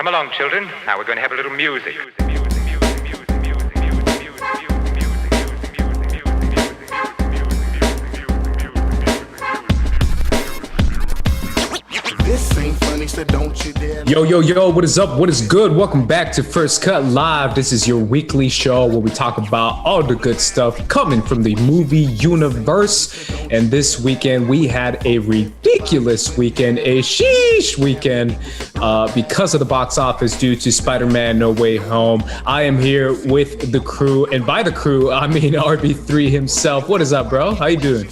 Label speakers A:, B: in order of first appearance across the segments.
A: Come along, children. Now we're going to have a little music.
B: This ain't funny, so don't you dare.
C: Yo, what is up? What is good? Welcome back to First Cut Live. This is your weekly show where we talk about all the good stuff coming from the movie universe. And this weekend, we had a ridiculous weekend, a sheesh weekend, because of the box office due to Spider-Man No Way Home. I am here with the crew, and by the crew, I mean RB3 himself. What is up, bro? How you doing?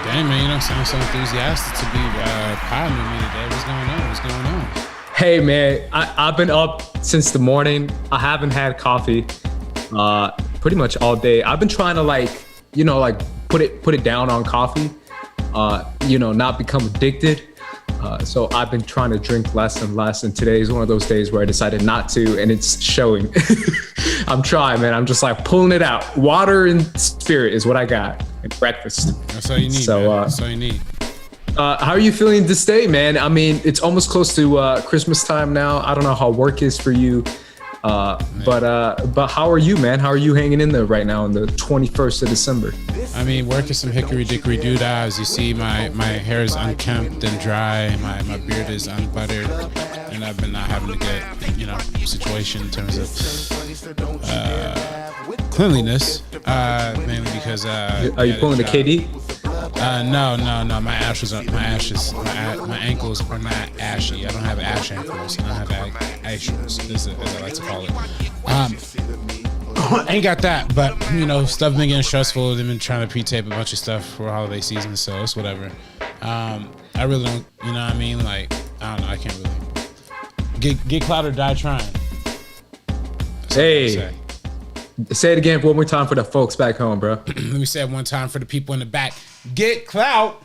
D: Dang, man, you don't sound so enthusiastic to be potting with me today. What's going on?
C: Hey, man, I've been up since the morning. I haven't had coffee pretty much all day. I've been trying to put it down on coffee, not become addicted. So I've been trying to drink less and less, and today is one of those days where I decided not to, and it's showing. I'm trying, man. I'm just like pulling it out. Water and spirit is what I got, and breakfast.
D: That's all you need, man. That's all you need.
C: How are you feeling this day, man? I mean, it's almost close to Christmas time now. I don't know how work is for you, but how are you, man? How are you hanging in there right now on the 21st of December?
D: I mean, work is some hickory dickory doodah. You see, my hair is unkempt and dry. My beard is unbuttered, and I've been not having a good, situation in terms of cleanliness, mainly because.
C: Are you pulling the KD?
D: No. My ankles are not ashy. I don't have ash ankles. I don't have ashes, as I like to call it. Ain't got that, but stuff been getting stressful. They've been trying to pre-tape a bunch of stuff for holiday season, so it's whatever. I really don't, you know what I mean? Like, I don't know. I can't really get clout or die trying.
C: Hey. Say it again one more time for the folks back home, bro.
D: Let me say it one time for the people in the back. Get clout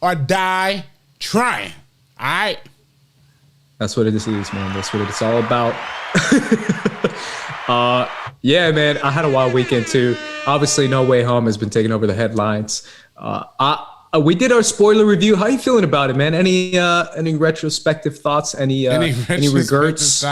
D: or die trying. All right?
C: That's what it is, man. That's what it's all about. Yeah, man. I had a wild weekend, too. Obviously, No Way Home has been taking over the headlines. We did our spoiler review. How are you feeling about it, man? Any retrospective thoughts? Any regrets? Regrets?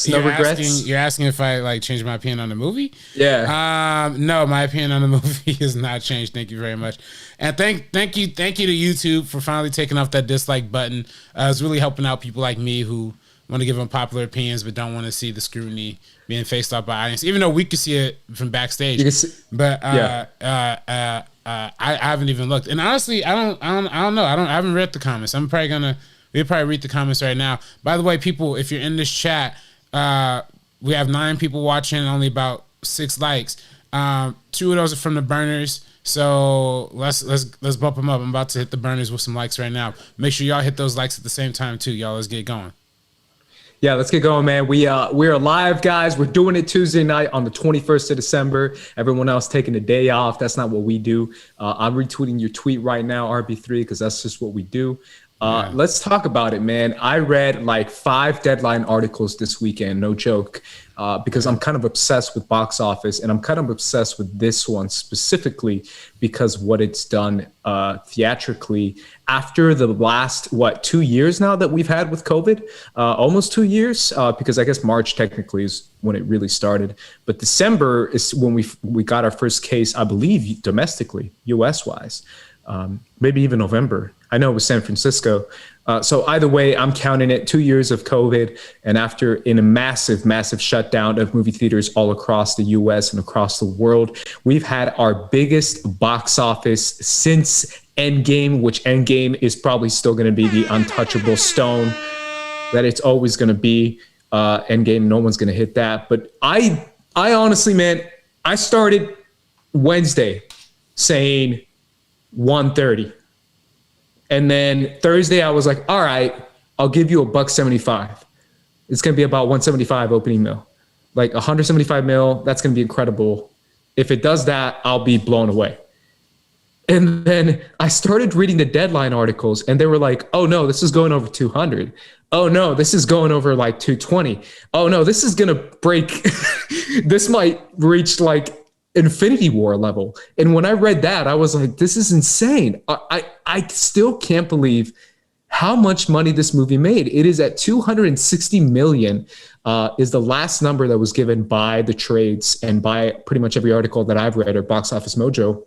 C: No regrets?
D: You're asking if I changed my opinion on the movie?
C: Yeah.
D: No, my opinion on the movie has not changed. Thank you very much. And thank you to YouTube for finally taking off that dislike button. It's really helping out people like me who want to give unpopular opinions but don't want to see the scrutiny being faced off by audience, even though we could see it from backstage. I haven't even looked, and honestly, I don't know. I haven't read the comments. We'll probably read the comments right now. By the way, people, if you're in this chat, we have 9 people watching, only about 6 likes. 2 of those are from the burners, so let's bump them up. I'm about to hit the burners with some likes right now. Make sure y'all hit those likes at the same time too, y'all. Let's get going.
C: Yeah, let's get going, man. We're live, guys. We're doing it Tuesday night on the 21st of December. Everyone else taking a day off. That's not what we do. I'm retweeting your tweet right now, RB3, because that's just what we do. Let's talk about it, man. I read 5 Deadline articles this weekend, no joke, because I'm kind of obsessed with box office, and I'm kind of obsessed with this one specifically because what it's done theatrically after the last, 2 years now that we've had with COVID, almost 2 years, because I guess March technically is when it really started. But December is when we got our first case, I believe, domestically, US-wise. Maybe even November. I know it was San Francisco. So either way, I'm counting it 2 years of COVID. And after in a massive, massive shutdown of movie theaters all across the US and across the world, we've had our biggest box office since Endgame, which Endgame is probably still going to be the untouchable stone that it's always going to be. Endgame, no one's going to hit that. But I honestly, man, I started Wednesday saying 130. And then Thursday I was like, all right, I'll give you $175. It's going to be about 175 opening mil. 175 mil, that's going to be incredible. If it does that, I'll be blown away. And then I started reading the Deadline articles and they were like, oh no, this is going over 200. Oh no, this is going over 220. Oh no, this is going to break. This might reach Infinity War level. And when I read that, I was like, this is insane. I still can't believe how much money this movie made. It is at 260 million, is the last number that was given by the trades and by pretty much every article that I've read or Box Office Mojo.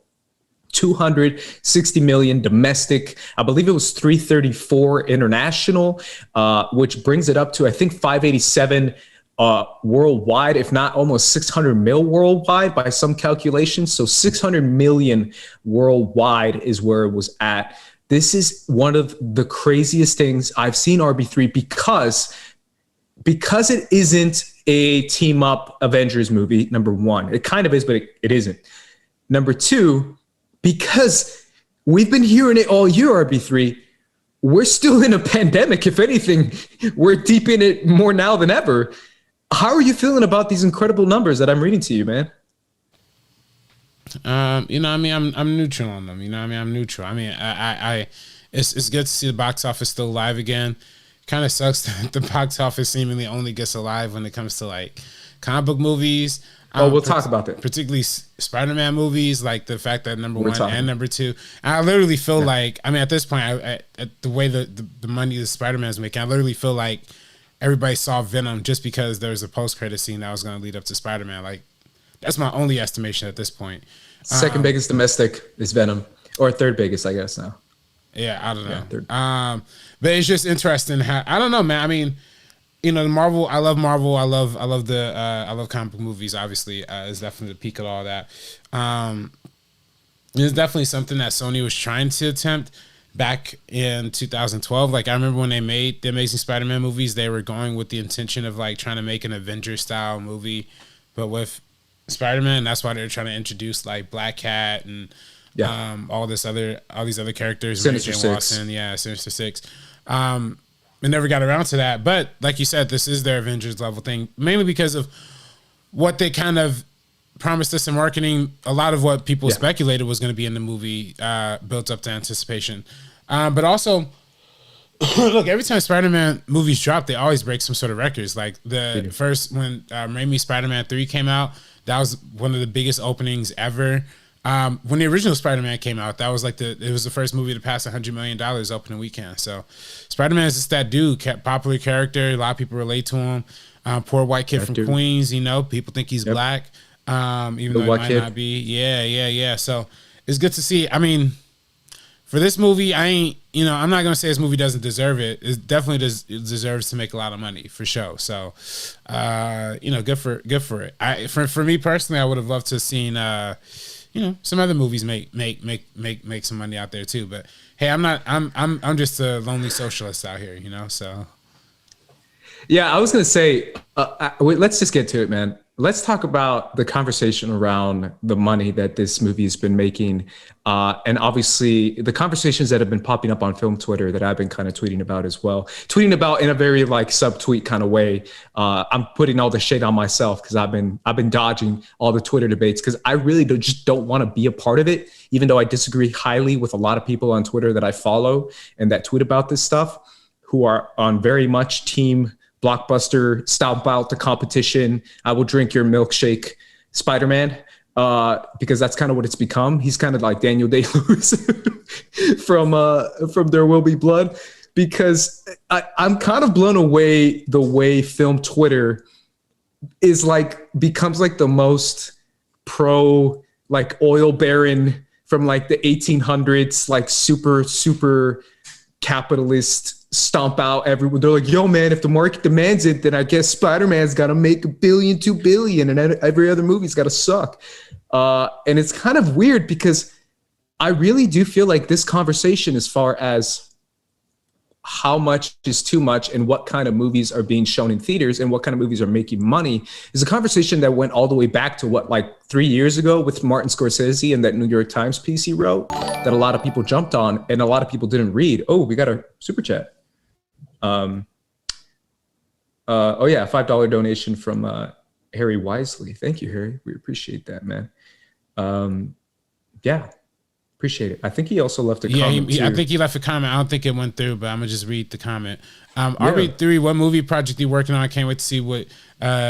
C: 260 million domestic. I believe it was 334 international, which brings it up to, I think, 587 worldwide, if not almost 600 mil worldwide by some calculations. So 600 million worldwide is where it was at. This is one of the craziest things I've seen RB3 because it isn't a team up Avengers movie. Number one, it kind of is, but it isn't. Number two, because we've been hearing it all year, RB3, we're still in a pandemic. If anything, we're deep in it more now than ever. How are you feeling about these incredible numbers that I'm reading to you, man?
D: I'm neutral on them. I'm neutral. It's good to see the box office still live again. Kind of sucks that the box office seemingly only gets alive when it comes to like comic book movies.
C: We'll talk about that.
D: Particularly Spider-Man movies, like the fact that number one and number two. I literally feel like, at this point, at the way the money the Spider-Man is making, I literally feel like everybody saw Venom just because there was a post-credit scene that was going to lead up to Spider-Man. Like, that's my only estimation at this point.
C: Second biggest domestic is Venom, or third biggest, I guess now.
D: Yeah, I don't know.
C: Yeah, third.
D: But it's just interesting how, I don't know, man. The Marvel, I love Marvel. I love comic book movies, obviously. It's definitely the peak of all that. It's definitely something that Sony was trying to attempt back in 2012. Like, I remember when they made the Amazing Spider-Man movies, they were going with the intention of like trying to make an Avengers-style movie, but with Spider-Man. That's why they're trying to introduce like Black Cat and all these other characters.
C: Sinister Six.
D: Watson, Sinister Six. We never got around to that, but like you said, this is their Avengers level thing, mainly because of what they kind of promised us in marketing. A lot of what people speculated was going to be in the movie built up to anticipation. But also, look, every time Spider-Man movies drop, they always break some sort of records. Like the first, when Raimi's Spider-Man 3 came out, that was one of the biggest openings ever. When the original Spider-Man came out, that was like it was the first movie to pass $100 million opening weekend. So Spider-Man is just that dude, popular character. A lot of people relate to him. Poor white kid from Queens, people think he's black, even though he might not be. Yeah. So it's good to see. For this movie, I'm not going to say this movie doesn't deserve it. It definitely deserves to make a lot of money, for sure. So, good for it. For me personally, I would have loved to have seen, some other movies make some money out there too. But hey, I'm just a lonely socialist out here, so.
C: Yeah, I was going to say, let's just get to it, man. Let's talk about the conversation around the money that this movie has been making. And obviously the conversations that have been popping up on film Twitter that I've been kind of tweeting about as well. Tweeting about in a very like subtweet kind of way. I'm putting all the shade on myself because I've been dodging all the Twitter debates because I really just don't want to be a part of it, even though I disagree highly with a lot of people on Twitter that I follow and that tweet about this stuff, who are on very much team blockbuster, stomp out the competition, I will drink your milkshake Spider-Man, because that's kind of what it's become. He's kind of like Daniel Day-Lewis from There Will Be Blood, because I'm kind of blown away the way film Twitter is like, becomes like the most pro like oil baron from like the 1800s, like super capitalist stomp out everyone. They're like, yo man, if the market demands it, then I guess Spider-Man's got to make $1 billion, $2 billion, and every other movie's got to suck. And it's kind of weird because I really do feel like this conversation, as far as how much is too much and what kind of movies are being shown in theaters and what kind of movies are making money, is a conversation that went all the way back to like 3 years ago with Martin Scorsese and that New York Times piece he wrote that a lot of people jumped on and a lot of people didn't read. Oh, we got a super chat. $5 donation from Harry Wisely. Thank you, Harry. We appreciate that, man. Appreciate it. I think he also left a comment.
D: I think he left a comment. I don't think it went through, but I'm gonna just read the comment. RB3, what movie project you working on? I can't wait to see what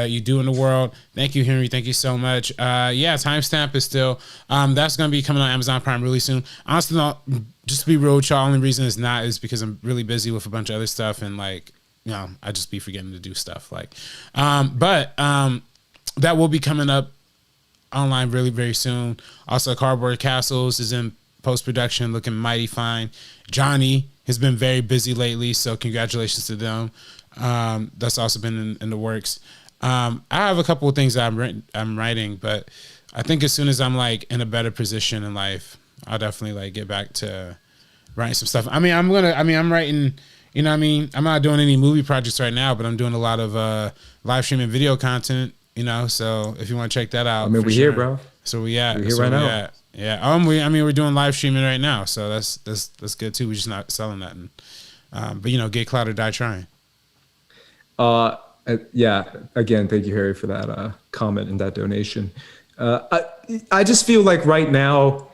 D: you do in the world. Thank you, Henry. Thank you so much. Timestamp is still that's gonna be coming on Amazon Prime really soon. Honestly, just to be real with y'all, only reason it's not is because I'm really busy with a bunch of other stuff, and like, you know, I just be forgetting to do stuff. Like, but that will be coming up online really very soon. Also, Cardboard Castles is in post-production, looking mighty fine. Johnny has been very busy lately, so congratulations to them. That's also been in the works. I have a couple of things that I'm writing, but I think as soon as I'm like in a better position in life, I'll definitely like get back to writing some stuff. I'm writing, you know what I mean? I'm not doing any movie projects right now, but I'm doing a lot of live streaming video content, you know, so if you want to check that out.
C: I mean, we're here, bro.
D: So we at.
C: We're here right now.
D: Yeah. We're doing live streaming right now, so that's good too. We're just not selling nothing. But you know, get clout or die trying.
C: Yeah. Again, thank you, Harry, for that comment and that donation. I just feel like right now,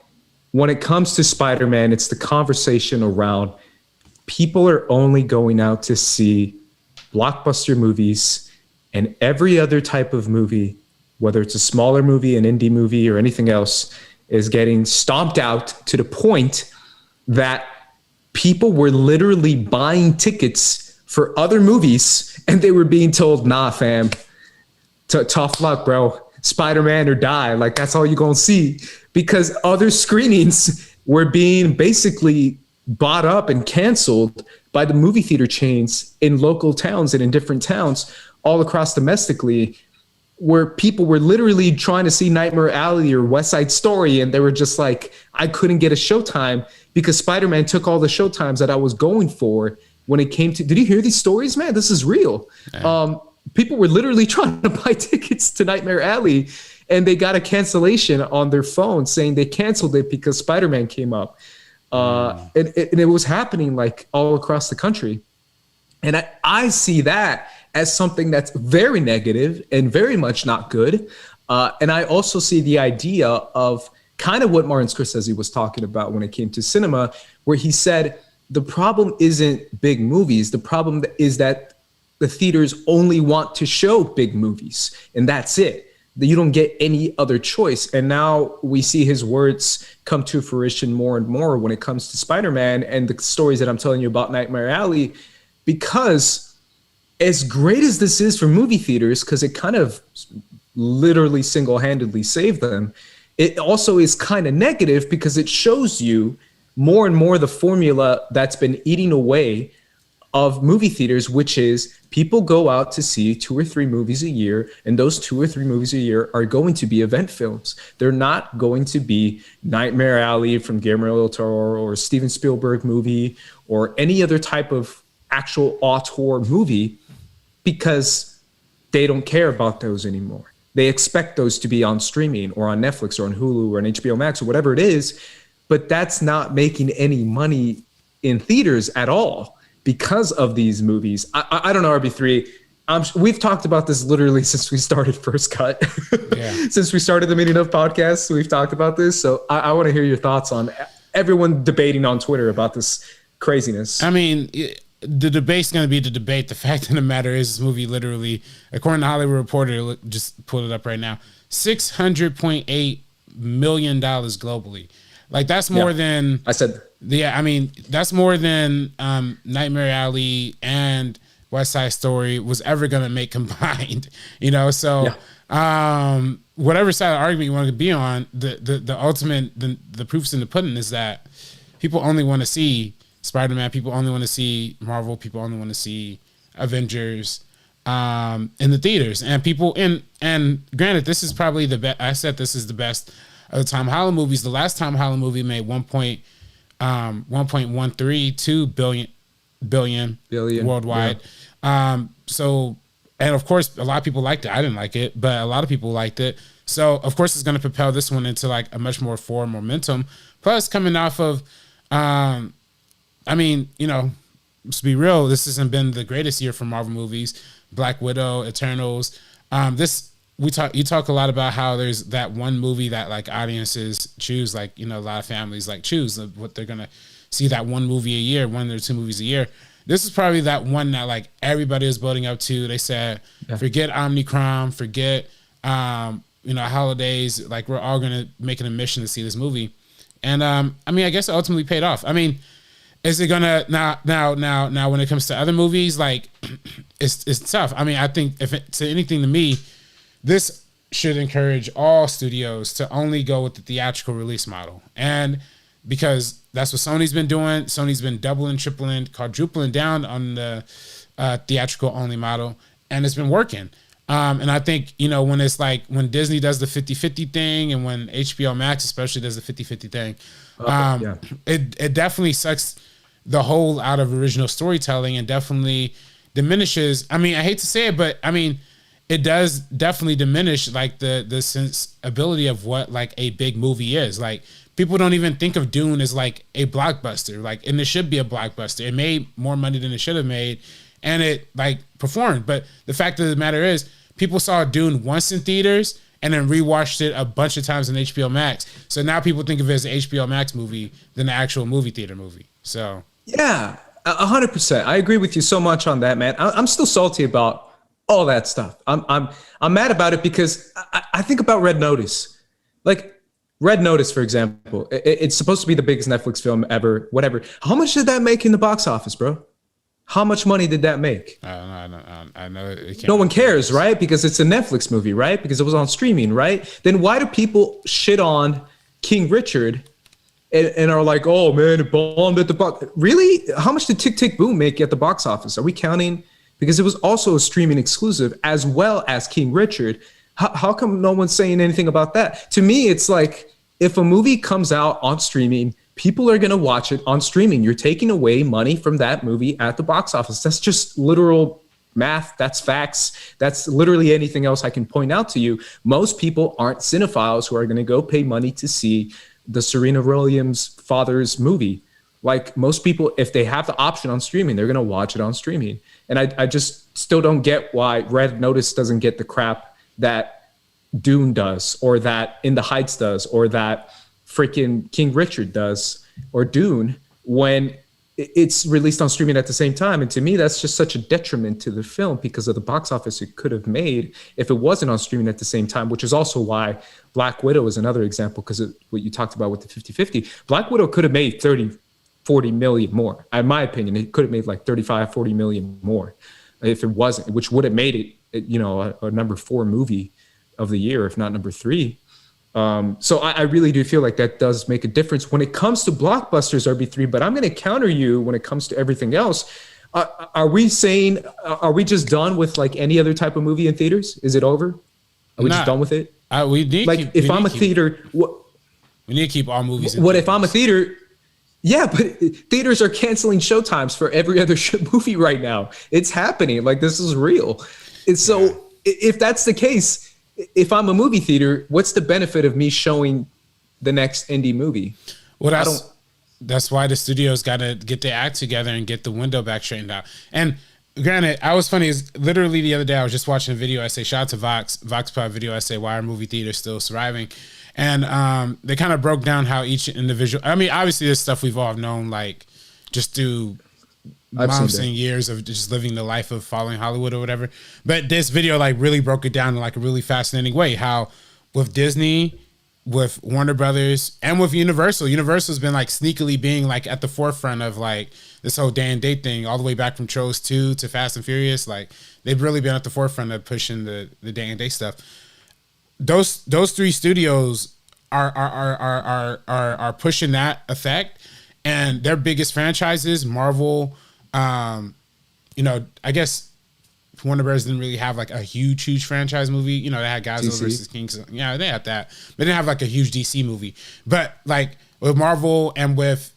C: when it comes to Spider-Man, it's the conversation around people are only going out to see blockbuster movies, and every other type of movie, whether it's a smaller movie, an indie movie, or anything else, is getting stomped out to the point that people were literally buying tickets for other movies, and they were being told, nah, fam, tough luck, bro. Spider-Man or die. Like, that's all you're going to see. Because other screenings were being basically bought up and canceled by the movie theater chains in local towns and in different towns all across domestically, where people were literally trying to see Nightmare Alley or West Side Story, and they were just like, I couldn't get a showtime because Spider-Man took all the showtimes that I was going for when it came to... Did you hear these stories, man? This is real. Yeah. People were literally trying to buy tickets to Nightmare Alley, and they got a cancellation on their phone saying they canceled it because Spider-Man came up. And it was happening like all across the country. And I see that as something that's very negative and very much not good. And I also see the idea of kind of what Martin Scorsese was talking about when it came to cinema, where he said, the problem isn't big movies. The problem is that the theaters only want to show big movies, and that's it. You don't get any other choice. And now we see his words come to fruition more and more when it comes to Spider-Man and the stories that I'm telling you about Nightmare Alley, because as great as this is for movie theaters, because it kind of literally single-handedly saved them, it also is kind of negative because it shows you more and more the formula that's been eating away of movie theaters, which is people go out to see 2 or 3 movies a year, and those 2 or 3 movies a year are going to be event films. They're not going to be Nightmare Alley from Guillermo del Toro or Steven Spielberg movie or any other type of actual auteur movie, because they don't care about those anymore. They expect those to be on streaming or on Netflix or on Hulu or on HBO Max or whatever it is, but that's not making any money in theaters at all because of these movies. I don't know, RB3. We've talked about this literally since we started First Cut. Yeah. Since we started the Meaning of Podcasts, we've talked about this. So I want to hear your thoughts on everyone debating on Twitter about this craziness.
D: I mean, the debate's going to be the debate. The fact of the matter is, this movie literally, according to Hollywood Reporter, just pulled it up right now, $600.8 million globally. Like, that's more than... I said... Yeah, I mean, that's more than Nightmare Alley and West Side Story was ever going to make combined, you know? So whatever side of the argument you want to be on, the ultimate, the proof's in the pudding is that people only want to see Spider-Man, people only want to see Marvel, people only want to see Avengers in the theaters. And people, and granted, this is probably the best, I said this is the best of the Tom Holland movies. The last Tom Holland movie made 1.132 billion worldwide. Yeah. So, and of course, a lot of people liked it. I didn't like it, but a lot of people liked it. So, of course, it's going to propel this one into like a much more forward momentum. Plus, coming off of, I mean, you know, to be real, this hasn't been the greatest year for Marvel movies. Black Widow, Eternals. You talk a lot about how there's that one movie that like audiences choose, like, you know, a lot of families like choose what they're gonna see, that one movie a year, 1 or 2 movies a year. This is probably that one that like everybody is building up to. They said, forget Omnicron, forget you know, holidays, like we're all gonna make an admission to see this movie. And I mean, I guess it ultimately paid off. I mean, is it gonna now when it comes to other movies, like it's tough. I mean, I think if it's anything to me, this should encourage all studios to only go with the theatrical release model. And because that's what Sony's been doing. Sony's been doubling, tripling, quadrupling down on the theatrical only model, and it's been working. And I think, you know, when it's like when Disney does the 50-50 thing and when HBO Max especially does the 50-50 thing, it definitely sucks the whole out of original storytelling and definitely diminishes. I mean, I hate to say it, but I mean, it does definitely diminish like the sensibility of what like a big movie is. Like, people don't even think of Dune as like a blockbuster, like, and it should be a blockbuster. It made more money than it should have made, and it like performed. But the fact of the matter is, people saw Dune once in theaters and then rewatched it a bunch of times on HBO Max. So now people think of it as an HBO Max movie than the actual movie theater movie. So
C: yeah, 100%. I agree with you so much on that, man. I'm still salty about all that stuff. I'm mad about it because I think about Red Notice. Like, Red Notice, for example, it's supposed to be the biggest Netflix film ever, whatever. How much did that make in the box office, bro? How much money did that make?
D: I know it can't.
C: No one cares, right? Because it's a Netflix movie, right? Because it was on streaming, right? Then why do people shit on King Richard and are like, oh man, it bombed at the box? Really? How much did Tick Tick Boom make at the box office? Are we counting? Because it was also a streaming exclusive as well as King Richard. How come no one's saying anything about that? To me, it's like, if a movie comes out on streaming, people are going to watch it on streaming. You're taking away money from that movie at the box office. That's just literal math. That's facts. That's literally anything else I can point out to you. Most people aren't cinephiles who are going to go pay money to see the Serena Williams father's movie. Like, most people, if they have the option on streaming, they're going to watch it on streaming. And I just still don't get why Red Notice doesn't get the crap that Dune does, or that In the Heights does, or that freaking King Richard does, or Dune, when it's released on streaming at the same time. And to me, that's just such a detriment to the film because of the box office it could have made if it wasn't on streaming at the same time, which is also why Black Widow is another example, because of what you talked about with the 50-50. Black Widow could have made 30-40 million more. In my opinion, it could have made like 35-40 million more if it wasn't, which would have made it, you know, a number 4 movie of the year, if not number 3. So I really do feel like that does make a difference when it comes to blockbusters, RB3. But I'm going to counter you when it comes to everything else. Are we saying, are we just done with like any other type of movie in theaters? Is it over? Are we just done with it?
D: We need
C: like, if I'm a theater,
D: we need to keep all movies in
C: what
D: theaters.
C: If I'm a theater? Yeah, but theaters are canceling showtimes for every other movie right now. It's happening. Like, this is real. And so if that's the case, if I'm a movie theater, what's the benefit of me showing the next indie movie?
D: Well, that's why the studios got to get their act together and get the window back straightened out. And granted, I was funny, is literally the other day I was just watching a video essay, shout out to Vox Pop video essay, why are movie theaters still surviving? And they kind of broke down how each individual, I mean, obviously there's stuff we've all known, like just through months and years of just living the life of following Hollywood or whatever. But this video like really broke it down in like a really fascinating way, how with Disney, with Warner Brothers, and with Universal's been like sneakily being like at the forefront of like this whole day and date thing, all the way back from Trolls 2 to Fast and Furious. Like, they've really been at the forefront of pushing the day and date stuff. Those 3 studios are pushing that effect, and their biggest franchises, Marvel, you know, I guess Warner Bros. Didn't really have like a huge franchise movie. You know, they had Godzilla versus Kings. Yeah, they had that. They didn't have like a huge DC movie. But like with Marvel and with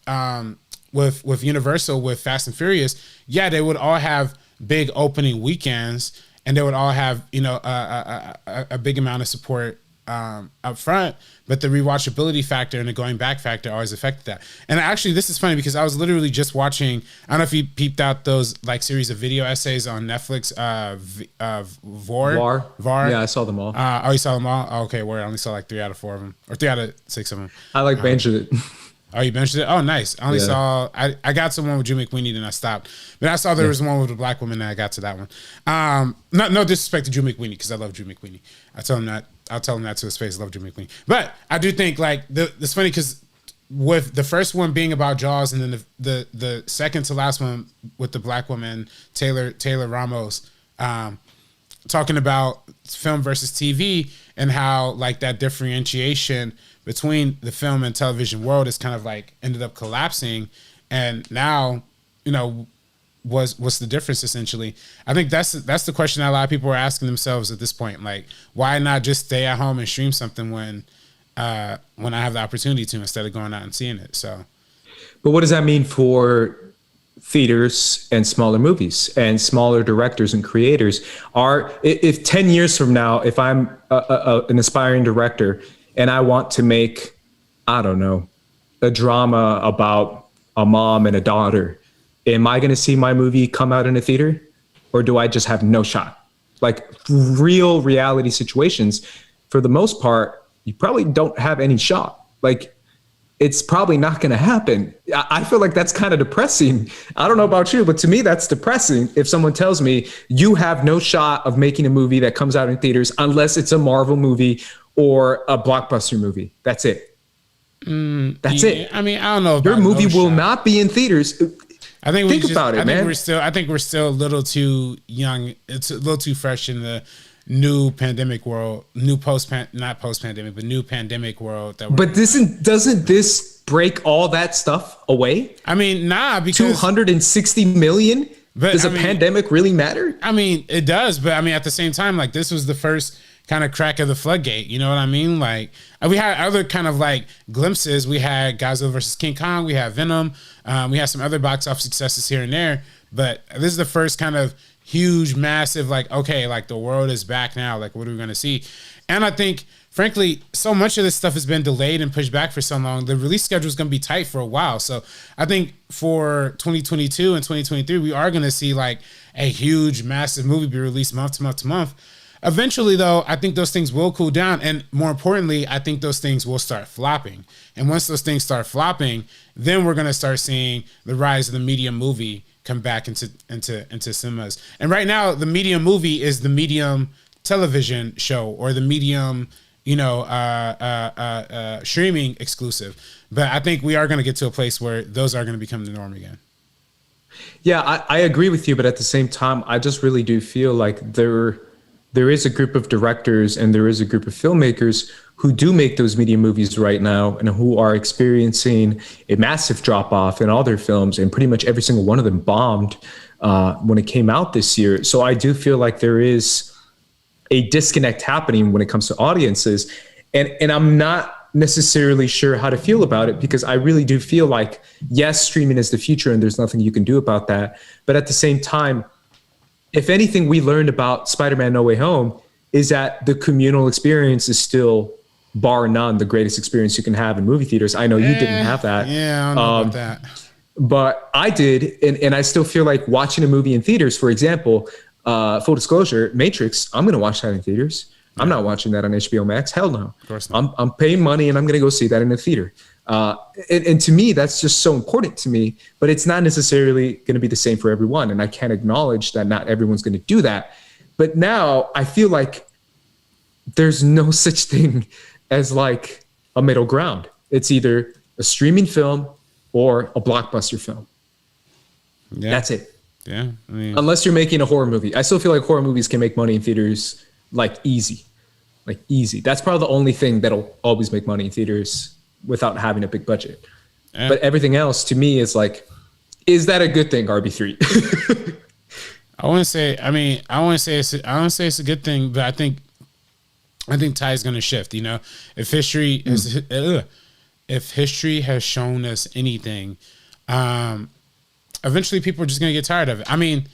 D: Universal, with Fast and Furious, yeah, they would all have big opening weekends, and they would all have, you know, a big amount of support up front, but the rewatchability factor and the going back factor always affected that. And actually, this is funny because I was literally just watching, I don't know if you peeped out those like series of video essays on Netflix, VAR.
C: Yeah, I saw them all.
D: Oh, you saw them all? Oh, okay, where I only saw like 3 out of 4 of them, or 3 out of 6 of them.
C: I like binged it.
D: Oh, you benched it? Oh, nice. I only saw, I got to one with Drew McWeeny, then I stopped. But I saw there was one with a black woman, and I got to that one. No disrespect to Drew McWeeny, because I love Drew McWeeny. I'll tell him that to his face. I love Drew McWeeny. But I do think, like, it's funny because with the first one being about Jaws, and then the second to last one with the black woman Taylor Ramos, talking about film versus TV and how like that differentiation between the film and television world is kind of like ended up collapsing, and now what's the difference essentially? I think that's the question that a lot of people are asking themselves at this point. Like, why not just stay at home and stream something when I have the opportunity to, instead of going out and seeing it? So,
C: but what does that mean for theaters and smaller movies and smaller directors and creators? If 10 years from now, if I'm an aspiring director and I want to make, I don't know, a drama about a mom and a daughter, am I going to see my movie come out in a theater, or do I just have no shot? Like real reality situations, for the most part, you probably don't have any shot. Like, it's probably not going to happen. I feel like that's kind of depressing. I don't know about you, but to me, that's depressing. If someone tells me you have no shot of making a movie that comes out in theaters unless it's a Marvel movie or a blockbuster movie. That's it. That's it.
D: I mean, I don't know.
C: Your movie will not be in theaters.
D: I think
C: think about it, man.
D: I think we're still a little too young. It's a little too fresh in the new pandemic world, new not post-pandemic, but new pandemic world. But
C: doesn't this break all that stuff away?
D: I mean, nah, because
C: 260 million. Does a pandemic really matter?
D: I mean, it does, but I mean, at the same time, like, this was the first kind of crack of the floodgate. You know what I mean? Like, we had other kind of like glimpses. We had Godzilla versus King Kong. We had Venom. We had some other box office successes here and there, but this is the first kind of huge, massive, like, okay, like the world is back now. Like, what are we going to see? And I think, frankly, so much of this stuff has been delayed and pushed back for so long. The release schedule is going to be tight for a while. So I think for 2022 and 2023, we are going to see like a huge, massive movie be released month to month to month. Eventually, though, I think those things will cool down. And more importantly, I think those things will start flopping. And once those things start flopping, then we're going to start seeing the rise of the medium movie come back into cinemas. And right now, the medium movie is the medium television show or the medium, streaming exclusive. But I think we are going to get to a place where those are going to become the norm again.
C: Yeah, I agree with you. But at the same time, I just really do feel like there is a group of directors and there is a group of filmmakers who do make those media movies right now and who are experiencing a massive drop off in all their films, and pretty much every single one of them bombed when it came out this year. So I do feel like there is a disconnect happening when it comes to audiences, and I'm not necessarily sure how to feel about it, because I really do feel like, yes, streaming is the future and there's nothing you can do about that. But at the same time, if anything we learned about Spider-Man No Way Home is that the communal experience is still, bar none, the greatest experience you can have in movie theaters. I know you didn't have that.
D: Yeah, I don't know about that.
C: But I did, and I still feel like watching a movie in theaters, for example, full disclosure, Matrix, I'm going to watch that in theaters. Yeah. I'm not watching that on HBO Max. Hell no.
D: Of course not.
C: I'm paying money and I'm going to go see that in the theater. And to me, that's just so important to me, but it's not necessarily going to be the same for everyone. And I can't acknowledge that not everyone's going to do that. But now I feel like there's no such thing as like a middle ground. It's either a streaming film or a blockbuster film. Yeah. That's it.
D: Yeah. I mean,
C: unless you're making a horror movie. I still feel like horror movies can make money in theaters like easy. That's probably the only thing that'll always make money in theaters without having a big budget. Yeah. But everything else to me is like, is that a good thing, RB3?
D: I wouldn't say it's a good thing, but I think tide's going to shift. If history has shown us anything, eventually people are just going to get tired of it. I mean,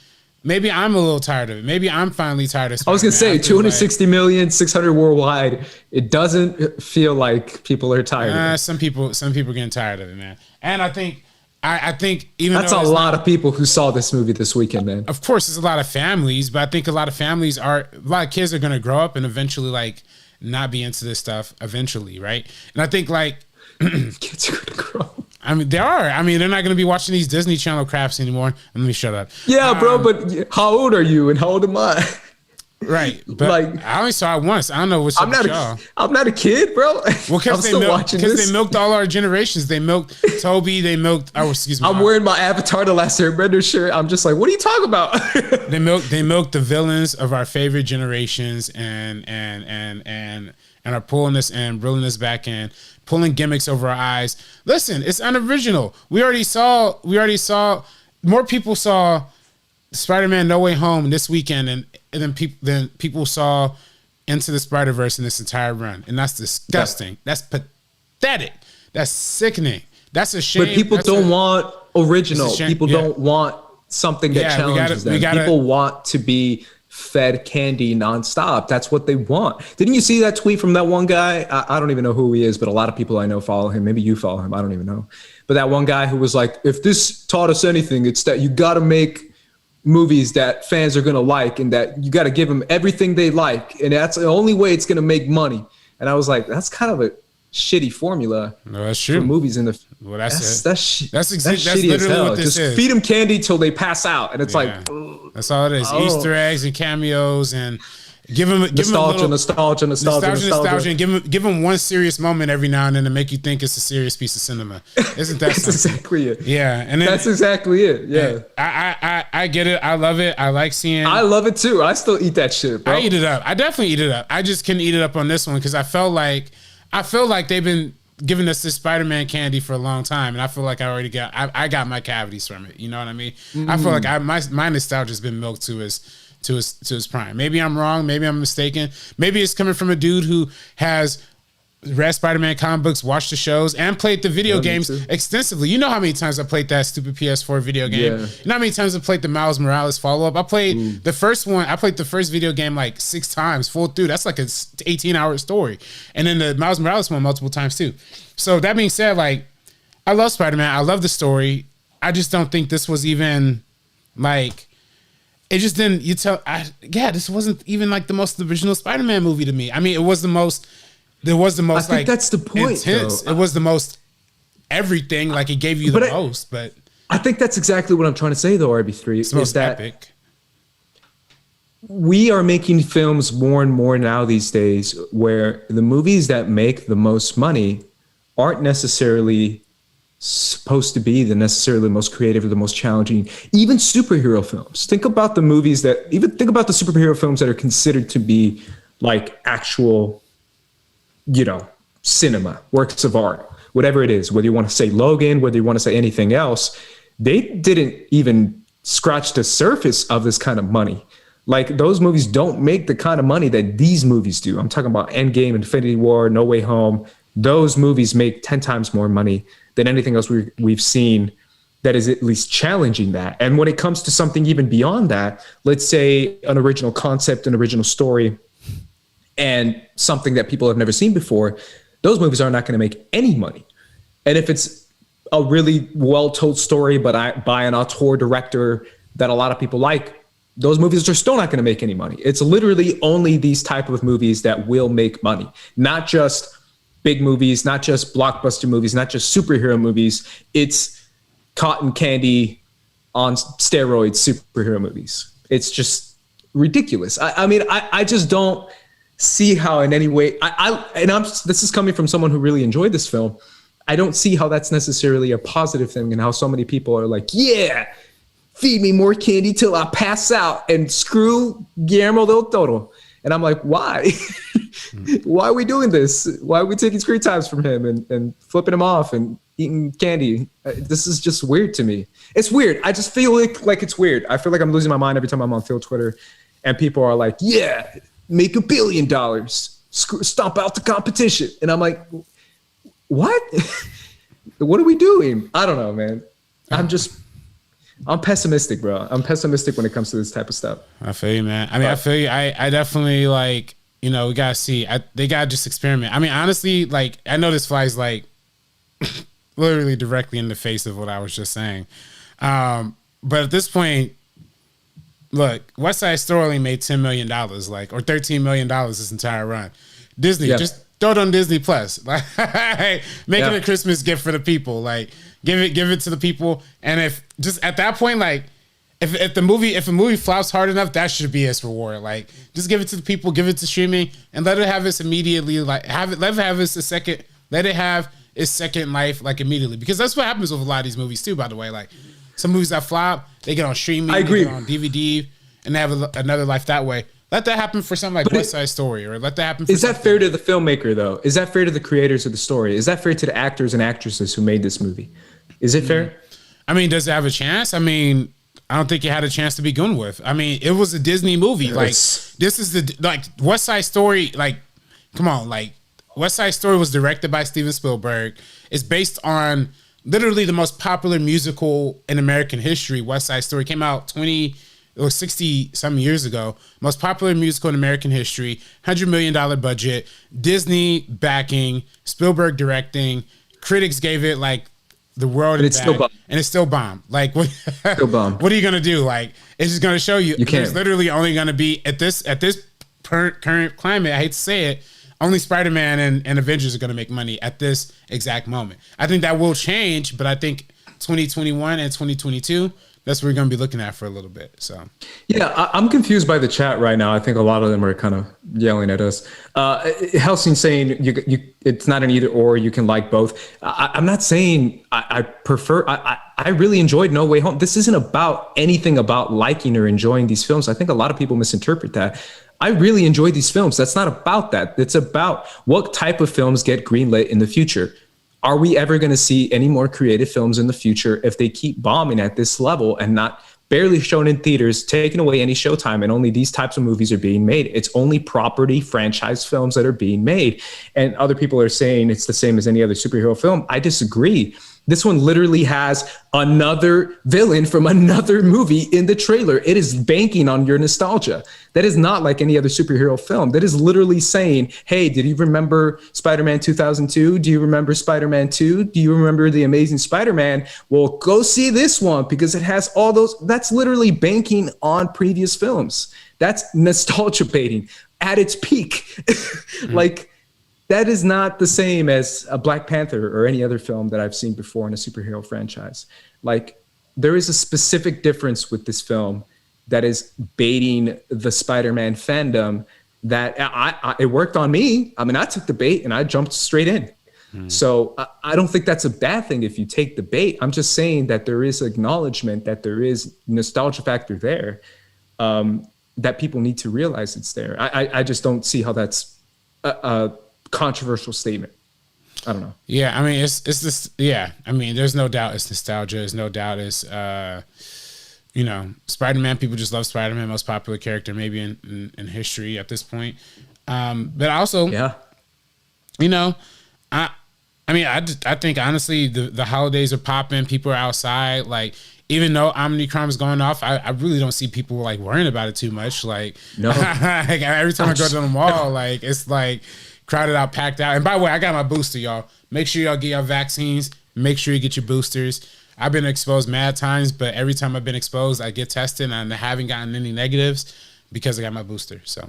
D: maybe I'm a little tired of it. Maybe I'm finally tired of Spider-Man.
C: I was going to say 260 million, 600 worldwide. It doesn't feel like people are tired of it.
D: Some people are getting tired of it, man. And I think even
C: that's a lot of people who saw this movie this weekend, man.
D: Of course, there's a lot of families, but I think a lot of kids are going to grow up and eventually like not be into this stuff eventually, right? And I think like
C: kids are going to grow up.
D: I mean, they are. I mean, they're not going to be watching these Disney Channel craps anymore. Let me shut up.
C: Yeah, bro, but how old are you and how old am I?
D: Right, but
C: Like,
D: I only saw it once. I don't know what's up with y'all.
C: I'm not a kid, bro.
D: Well,
C: I'm still watching this.
D: Because they milked all our generations. They milked Toby. They milked. Oh, excuse me.
C: I'm wearing my Avatar: The Last Airbender shirt. I'm just like, what are you talking about?
D: They milked the villains of our favorite generations and are pulling us and reeling us back in, pulling gimmicks over our eyes. Listen, it's unoriginal. We already saw. More people saw Spider-Man: No Way Home this weekend, and then people saw Into the Spider-Verse in this entire run, and that's disgusting. That's pathetic. That's sickening. That's a shame.
C: But people don't want original. People don't want something that challenges them. People want to be fed candy nonstop. That's what they want. Didn't you see that tweet from that one guy? I don't even know who he is, but a lot of people I know follow him. Maybe you follow him. I don't even know. But that one guy who was like, if this taught us anything, it's that you got to make movies that fans are going to like, and that you got to give them everything they like, and that's the only way it's going to make money. And I was like, that's kind of a shitty formula.
D: No, that's true.
C: For movies in the
D: that's
C: shitty
D: literally
C: as hell.
D: what this
C: Just
D: is.
C: feed them candy till they pass out, and it's like,
D: that's all it is. Easter eggs and cameos, and give them nostalgia, and give them one serious moment every now and then to make you think it's a serious piece of cinema. Isn't that
C: that's exactly it?
D: Yeah, and then,
C: that's exactly it. Yeah,
D: I get it. I love it. I like seeing.
C: I love it too. I still eat that shit, bro.
D: I eat it up. I definitely eat it up. I just couldn't eat it up on this one because I feel like they've been giving us this Spider-Man candy for a long time, and I feel like I got my cavities from it. You know what I mean? I feel like my nostalgia's been milked to his prime. Maybe I'm wrong. Maybe I'm mistaken. Maybe it's coming from a dude who has read Spider-Man comic books, watched the shows, and played the video games extensively. You know how many times I played that stupid PS4 video game? Yeah. You know how many times I played the Miles Morales follow-up? I played the first one. I played the first video game like 6 times, full through. That's like an 18-hour story. And then the Miles Morales one multiple times too. So that being said, like, I love Spider-Man. I love the story. I just don't think this was even like... It just didn't... this wasn't even like the most original Spider-Man movie to me. I mean, it was the most... There was the most, I think that's the point, intense. Though. It was the most everything. Like, it gave you the most. But
C: I think that's exactly what I'm trying to say, though, RB3.
D: It's the most epic.
C: We are making films more and more now these days where the movies that make the most money aren't necessarily supposed to be the necessarily most creative or the most challenging. Even superhero films. Think about the superhero films that are considered to be like actual, cinema, works of art, whatever it is, whether you want to say Logan, whether you want to say anything else, they didn't even scratch the surface of this kind of money. Like, those movies don't make the kind of money that these movies do. I'm talking about Endgame, Infinity War, No Way Home. Those movies make 10 times more money than anything else we've seen that is at least challenging that. And when it comes to something even beyond that, let's say an original concept, an original story, and something that people have never seen before, those movies are not going to make any money. And if it's a really well-told story, but by an auteur director that a lot of people like, those movies are still not going to make any money. It's literally only these type of movies that will make money, not just big movies, not just blockbuster movies, not just superhero movies. It's cotton candy on steroids superhero movies. It's just ridiculous. I mean, I just don't see how in any way this is coming from someone who really enjoyed this film. I don't see how that's necessarily a positive thing, and how so many people are like, yeah, feed me more candy till I pass out and screw Guillermo del Toro. And I'm like, why? Why are we doing this? Why are we taking screen times from him and flipping him off and eating candy? This is just weird to me. It's weird. I just feel like it's weird. I feel like I'm losing my mind every time I'm on Phil Twitter and people are like, yeah, make $1 billion, stomp out the competition. And I'm like, what? What are we doing? I don't know, man. I'm pessimistic, bro. I'm pessimistic when it comes to this type of stuff.
D: I feel you, man. I mean, I feel you. I definitely, like, we gotta see. They gotta just experiment. I mean, honestly, like, I know this flies like literally directly in the face of what I was just saying. But at this point, look, West Side Story only made $10 million, or $13 million this entire run. Disney, just throw it on Disney Plus. Like, make it a Christmas gift for the people. Like, give it to the people. And if just at that point, like, if a movie flops hard enough, that should be its reward. Like, just give it to the people, give it to streaming, and let it have its immediately let it have its second life like immediately, because that's what happens with a lot of these movies too. By the way, like some movies that flop, they get on streaming,
C: I agree.
D: they get on DVD, and they have another life that way. Let that happen for something like West Side Story, or let that happen.
C: Is that fair to the filmmaker though? Is that fair to the creators of the story? Is that fair to the actors and actresses who made this movie? Is it fair?
D: I mean, does it have a chance? I mean, I don't think it had a chance to begin with. I mean, it was a Disney movie. Like, this is West Side Story. Like, come on, like West Side Story was directed by Steven Spielberg. It's based on literally the most popular musical in American history. West Side Story came out 60 some years ago. Most popular musical in American history. $100 million budget. Disney backing. Spielberg directing. Critics gave it like the world, and it's still bomb. Like, what?
C: Still bomb.
D: What are you gonna do? Like, it's just gonna show you.
C: You can't.
D: There's literally only gonna be at this current climate. I hate to say it. Only Spider-Man and Avengers are gonna make money at this exact moment. I think that will change, but I think 2021 and 2022. That's what we're going to be looking at for a little bit. So,
C: yeah, I'm confused by the chat right now. I think a lot of them are kind of yelling at us. Helsing saying it's not an either or. You can like both. I'm not saying I prefer. I really enjoyed No Way Home. This isn't about anything about liking or enjoying these films. I think a lot of people misinterpret that. I really enjoy these films. That's not about that. It's about what type of films get greenlit in the future. Are we ever going to see any more creative films in the future if they keep bombing at this level and not barely shown in theaters, taking away any showtime, and only these types of movies are being made? It's only property franchise films that are being made. And other people are saying it's the same as any other superhero film. I disagree. This one literally has another villain from another movie in the trailer. It is banking on your nostalgia. That is not like any other superhero film. That is literally saying, hey, did you remember Spider-Man 2002? Do you remember Spider-Man 2? Do you remember The Amazing Spider-Man? Well, go see this one because it has all those. That's literally banking on previous films. That's nostalgia baiting at its peak. Like, that is not the same as a Black Panther or any other film that I've seen before in a superhero franchise. Like, there is a specific difference with this film that is baiting the Spider-Man fandom that it worked on me. I mean, I took the bait and I jumped straight in. So I don't think that's a bad thing if you take the bait. I'm just saying that there is acknowledgement that there is nostalgia factor there, that people need to realize it's there. I just don't see how that's a controversial statement. I don't know.
D: Yeah, I mean, it's this. Yeah, I mean, there's no doubt it's nostalgia. There's no doubt it's Spider-Man. People just love Spider-Man, most popular character maybe in history at this point. But also,
C: yeah,
D: I think honestly the holidays are popping. People are outside. Like, even though Omnicron is going off, I really don't see people like worrying about it too much. Like,
C: no.
D: Like, every time I go to the mall, like, it's like crowded out, packed out. And by the way, I got my booster, y'all. Make sure y'all get your vaccines. Make sure you get your boosters. I've been exposed mad times, but every time I've been exposed, I get tested and I haven't gotten any negatives because I got my booster. So,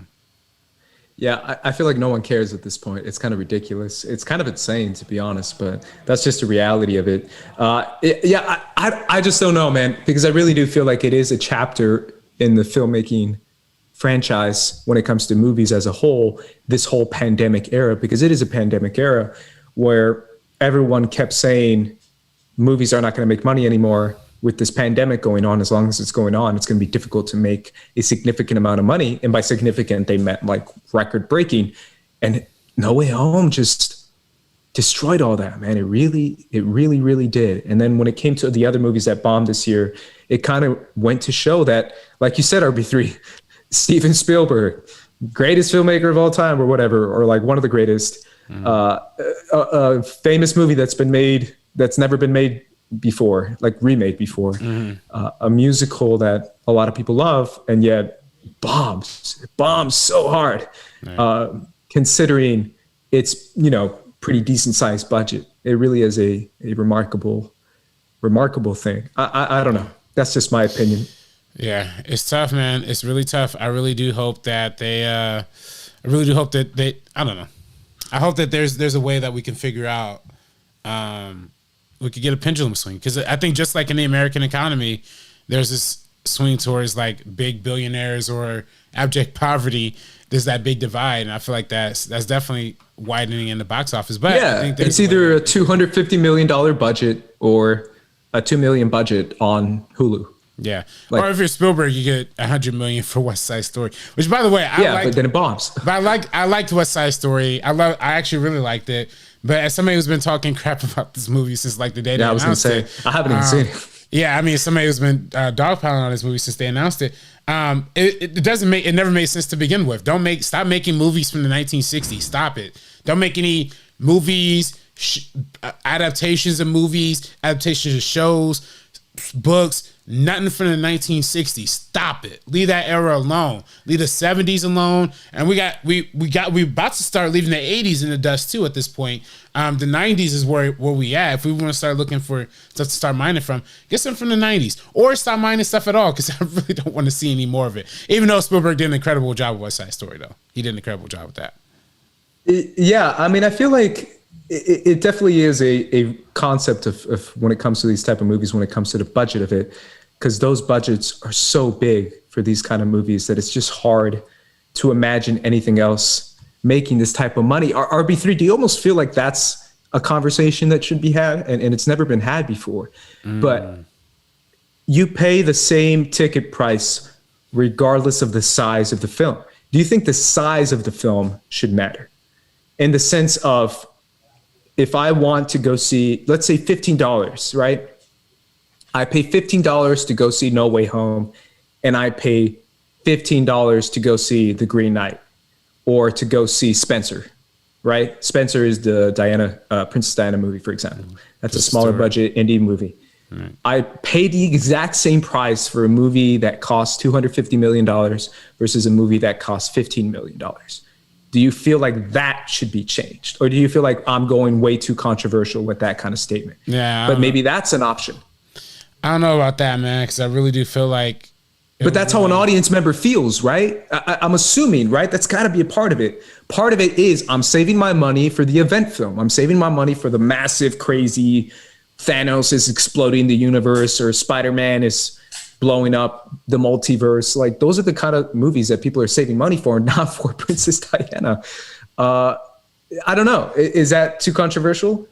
C: yeah, I feel like no one cares at this point. It's kind of ridiculous. It's kind of insane, to be honest, but that's just the reality of it. I just don't know, man, because I really do feel like it is a chapter in the filmmaking franchise when it comes to movies as a whole, this whole pandemic era, because it is a pandemic era where everyone kept saying movies are not going to make money anymore with this pandemic going on. As long as it's going on, it's going to be difficult to make a significant amount of money. And by significant, they meant like record breaking. And No Way Home just destroyed all that, man. It really did. And then when it came to the other movies that bombed this year, it kind of went to show that, like you said, RB3, Steven Spielberg, greatest filmmaker of all time or whatever, or like one of the greatest, a famous movie that's never been made before, like remade before, a musical that a lot of people love, and yet bombs so hard, considering its, pretty decent sized budget. It really is a remarkable thing. I don't know. That's just my opinion.
D: Yeah, it's tough, man. It's really tough. I really do hope that I don't know. I hope that there's a way that we can figure out, we could get a pendulum swing. Because I think just like in the American economy, there's this swing towards like big billionaires or abject poverty, there's that big divide, and I feel like that's definitely widening in the box office. But
C: Yeah,
D: I think
C: it's either a $250 million budget or a $2 million budget on Hulu.
D: Yeah,
C: Like,
D: or if you're Spielberg, you get $100 million for West Side Story. Which, by the way,
C: but then it bombs.
D: But I liked West Side Story. I actually really liked it. But as somebody who's been talking crap about this movie since like the day they announced it,
C: I haven't even seen it.
D: Yeah, I mean, somebody who's been dogpiling on this movie since they announced it. It never made sense to begin with. Stop making movies from the 1960s. Stop it. Don't make any movies, adaptations of movies, adaptations of shows, books. Nothing from the 1960s. Stop it. Leave that era alone. Leave the 70s alone. And we about to start leaving the 80s in the dust too at this point. The 90s is where we at. If we want to start looking for stuff to start mining from, get some from the 90s. Or stop mining stuff at all, because I really don't want to see any more of it. Even though Spielberg did an incredible job with West Side Story, though. He did an incredible job with that.
C: Yeah, I mean, I feel like it definitely is a concept of when it comes to these type of movies, when it comes to the budget of it, because those budgets are so big for these kind of movies that it's just hard to imagine anything else making this type of money. RB3, do you almost feel like that's a conversation that should be had? And it's never been had before. But you pay the same ticket price regardless of the size of the film. Do you think the size of the film should matter? In the sense of, if I want to go see, let's say $15, right? I pay $15 to go see No Way Home, and I pay $15 to go see The Green Knight, or to go see Spencer, right? Spencer is the Princess Diana movie, for example. That's a smaller budget indie movie. Right. I pay the exact same price for a movie that costs $250 million versus a movie that costs $15 million. Do you feel like that should be changed? Or do you feel like I'm going way too controversial with that kind of statement?
D: Yeah.
C: But maybe that's an option.
D: I don't know about that, man, because I really do feel like...
C: But that's how an audience member feels, right? I'm assuming, right? That's got to be a part of it. Part of it is I'm saving my money for the event film. I'm saving my money for the massive, crazy Thanos is exploding the universe, or Spider-Man is blowing up the multiverse. Like, those are the kind of movies that people are saving money for, not for Princess Diana. I don't know. Is that too controversial?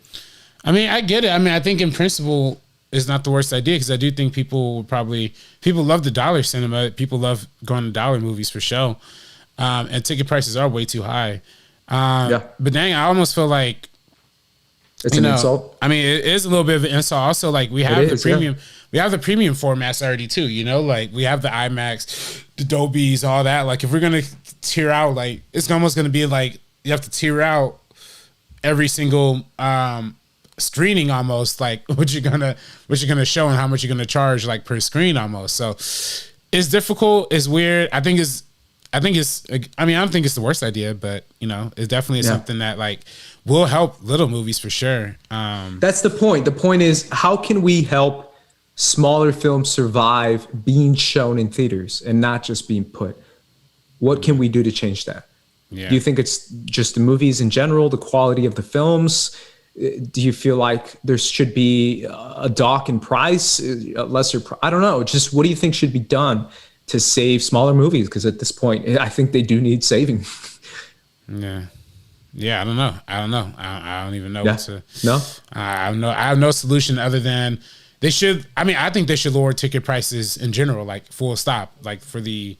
D: I mean, I get it. I mean, I think in principle it's not the worst idea, because I do think people love the dollar cinema. People love going to dollar movies for show. And ticket prices are way too high. But dang, I almost feel like
C: it's an insult.
D: I mean, it is a little bit of an insult. Also, like, we have the premium. Yeah. We have the premium formats already too, you know, like we have the IMAX, the Dolby's, all that. Like, if we're going to tier out, like, it's almost going to be like you have to tier out every single screening, almost, like what you're gonna show and how much you're gonna charge, like, per screen, almost. So it's difficult. It's weird. I don't think it's the worst idea, but, you know, it definitely is something that, like, will help little movies for sure.
C: That's the point. The point is, how can we help smaller films survive being shown in theaters and not just being put? What can we do to change that? Yeah. Do you think it's just the movies in general, the quality of the films? Do you feel like there should be a dock in price, a lesser? I don't know. Just what do you think should be done to save smaller movies? Because at this point, I think they do need saving.
D: Yeah, I don't know. I don't even know what to.
C: No,
D: I have no solution other than they should. I mean, I think they should lower ticket prices in general, like, full stop, like, for the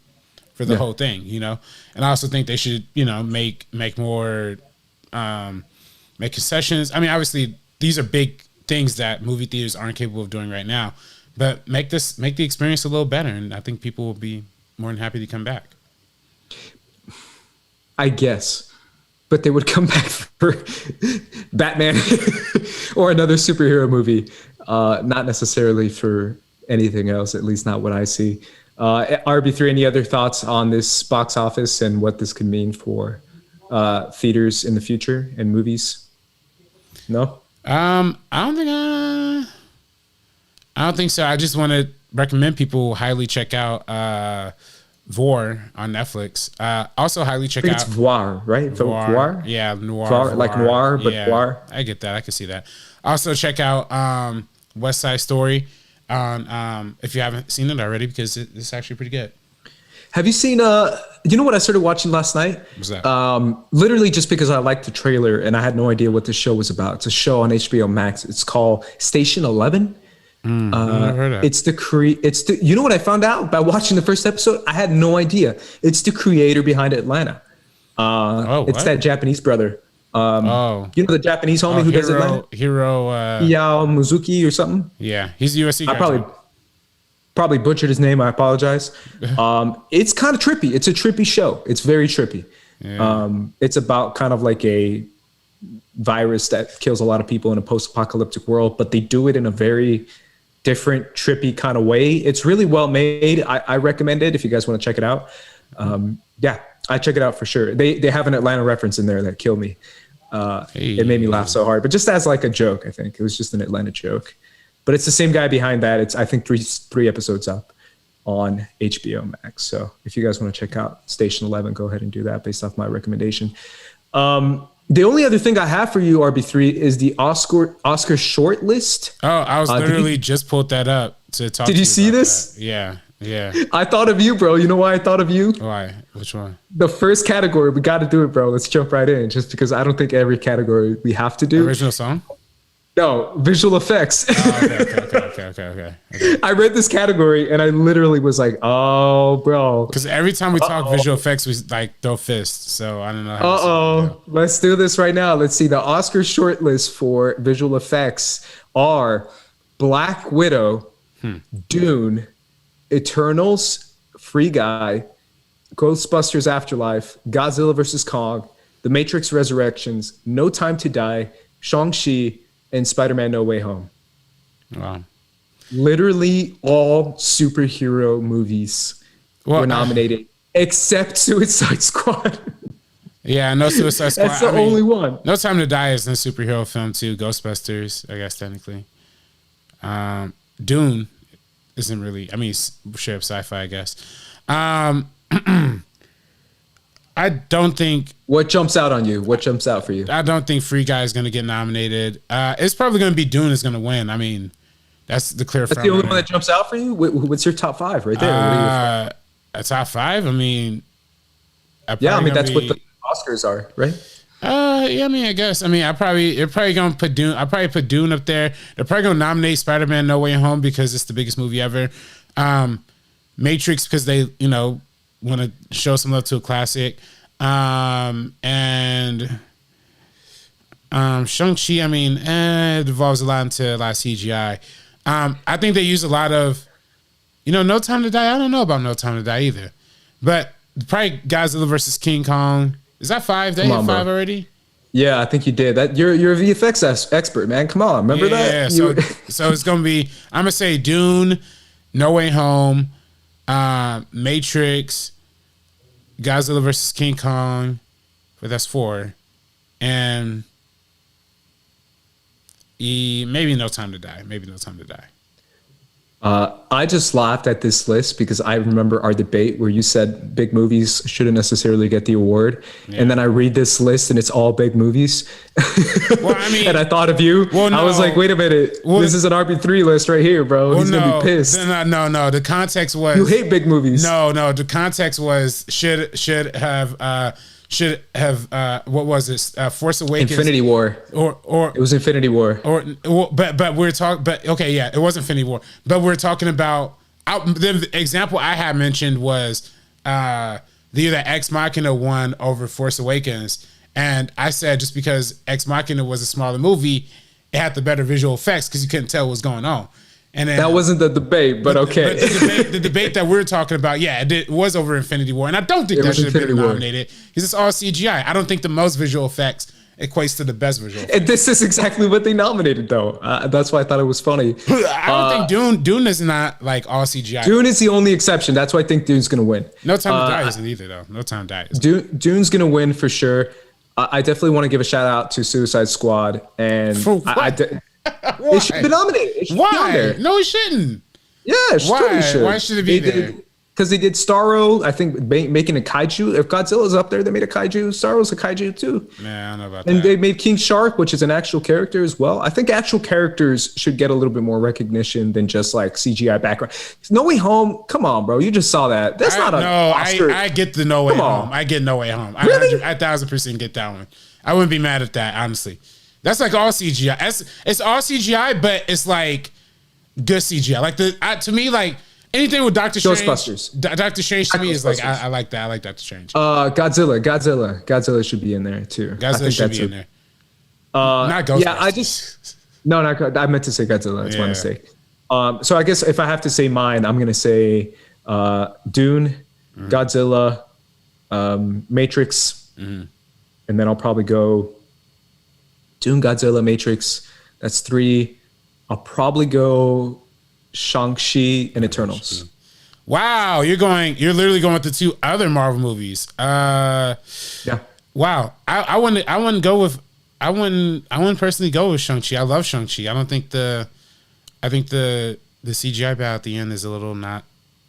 D: whole thing, you know. And I also think they should, you know, make more, make concessions. I mean, obviously, these are big things that movie theaters aren't capable of doing right now. But make the experience a little better, and I think people will be more than happy to come back.
C: I guess. But they would come back for Batman or another superhero movie, not necessarily for anything else, at least not what I see. RB3, any other thoughts on this box office and what this could mean for theaters in the future and movies? No? I
D: don't think so. I just want to recommend people highly check out Voir on Netflix. Also highly check out.
C: It's Voir, right? Voir?
D: Yeah, noir.
C: Voir, like noir, but
D: yeah,
C: Voir.
D: I get that. I can see that. Also check out West Side Story. on if you haven't seen it already, because it's actually pretty good.
C: Have you seen you know what I started watching last night?
D: What's that?
C: Literally just because I liked the trailer and I had no idea what the show was about. It's a show on HBO Max. It's called Station 11.
D: Never heard of it.
C: It's the you know what I found out by watching the first episode? I had no idea. It's the creator behind Atlanta. It's that Japanese brother. You know the Japanese homie who does Atlanta? Yao Mizuki or something?
D: Yeah, he's a USC guy.
C: I probably butchered his name. I apologize. It's kind of trippy. It's a trippy show. It's very trippy. Yeah. It's about kind of like a virus that kills a lot of people in a post-apocalyptic world, but they do it in a very different, trippy kind of way. It's really well made. I recommend it if you guys want to check it out. Yeah, I check it out for sure. They have an Atlanta reference in there that killed me. It made me laugh so hard, but just as like a joke, I think it was just an Atlanta joke. But it's the same guy behind that. It's I think three episodes up on HBO Max. So if you guys want to check out Station 11, go ahead and do that based off my recommendation. The only other thing I have for you, RB3, is the Oscar short list.
D: Oh, I was literally just pulled that up to talk.
C: Did you see this?
D: That. Yeah.
C: I thought of you, bro. You know why I thought of you?
D: Why? Which one?
C: The first category. We got to do it, bro. Let's jump right in. Just because I don't think every category we have to do.
D: Original song?
C: No, visual effects.
D: Okay.
C: I read this category and I literally was like, oh, bro.
D: Because every time we talk visual effects, we like throw fists. So I don't know.
C: Let's do this right now. Let's see. The Oscar shortlist for visual effects are Black Widow, Dune, Eternals, Free Guy, Ghostbusters Afterlife, Godzilla vs. Kong, The Matrix Resurrections, No Time to Die, Shang-Chi, and Spider-Man No Way Home.
D: Wow.
C: Literally all superhero movies were nominated, except Suicide Squad.
D: Yeah, no Suicide Squad.
C: That's the only one.
D: No Time to Die is a superhero film too. Ghostbusters, I guess technically. Dune isn't really. I mean, straight up sci-fi, I guess. I don't think.
C: What jumps out on you? What jumps out for you?
D: I don't think Free Guy is going to get nominated. It's probably going to be Dune is going to win. I mean, that's the clear.
C: That's the only one that jumps out for you. What's your top five right there?
D: A top five? I mean,
C: yeah. I mean, that's what the Oscars are, right?
D: Yeah. I mean, I guess. I mean, they're probably going to put Dune. I probably put Dune up there. They're probably going to nominate Spider-Man No Way Home because it's the biggest movie ever. Matrix because they, want to show some love to a classic. And Shang-Chi, I mean, it evolves a lot into a lot of CGI. I think they use a lot of, No Time to Die. I don't know about No Time to Die either. But probably Godzilla versus King Kong. Is that five? Did I hit five already?
C: Yeah, I think you did. That you're a VFX expert, man. Come on, remember that?
D: Yeah. So it's gonna be. I'm gonna say Dune, No Way Home, Matrix, Godzilla versus King Kong, but that's four, and maybe No Time to Die. Maybe No Time to Die.
C: I just laughed at this list because I remember our debate where you said big movies shouldn't necessarily get the award. Yeah. And then I read this list and it's all big movies. Well, I mean, and I thought of you. Well, no. I was like, wait a minute. This is an RB3 list right here, bro. He's going to be pissed.
D: No. The context was...
C: You hate big movies.
D: No. The context was should have what was this? Force Awakens,
C: Infinity War,
D: or
C: it was Infinity War,
D: but we're talking. But okay, yeah, it was Infinity War. But we're talking about the example I had mentioned was the Ex Machina won over Force Awakens, and I said just because Ex Machina was a smaller movie, it had the better visual effects because you couldn't tell what was going on. And then,
C: that wasn't the debate, but okay.
D: But the debate that we're talking about, it was over Infinity War. And I don't think that should have been nominated because it's all CGI. I don't think the most visual effects equates to the best visual effects.
C: And this is exactly what they nominated, though. That's why I thought it was funny.
D: I don't think Dune is not like all CGI.
C: Dune is the only exception. That's why I think Dune's going to win.
D: No Time to Die isn't either, though. No Time to Die
C: isn't. Dune's going to win for sure. I definitely want to give a shout out to Suicide Squad. And
D: for what?
C: It should be nominated.
D: Why? No, it shouldn't.
C: Yeah, it
D: Why?
C: Should.
D: Why should it be there?
C: Because they did Starro, I think, making a kaiju. If Godzilla's up there, they made a kaiju. Starro's a kaiju too.
D: Man, I don't know about
C: and
D: that.
C: they made King Shark, which is an actual character as well. I think actual characters should get a little bit more recognition than just like CGI background. No Way Home, come on, bro. You just saw that. That's not a Oscar.
D: I get the No Way Home. I get No Way Home.
C: Really?
D: I 1,000% get that one. I wouldn't be mad at that, honestly. That's like all CGI. It's all CGI, but it's like good CGI. Like to me, like anything with Doctor Strange.
C: Ghostbusters.
D: Doctor Strange to me is like I like that. I like Doctor Strange.
C: Godzilla should be in there too.
D: Godzilla should be in there. Not Ghostbusters.
C: Yeah, I meant to say Godzilla. That's my mistake. So I guess if I have to say mine, I'm gonna say Dune, Godzilla, Matrix, and then I'll probably go Dune, Godzilla, Matrix. That's 3. I'll probably go Shang-Chi and Eternals.
D: Wow, you're literally going with the 2 other Marvel movies.
C: Yeah.
D: Wow. I wouldn't personally go with Shang-Chi. I love Shang-Chi. I think the CGI battle at the end is a little not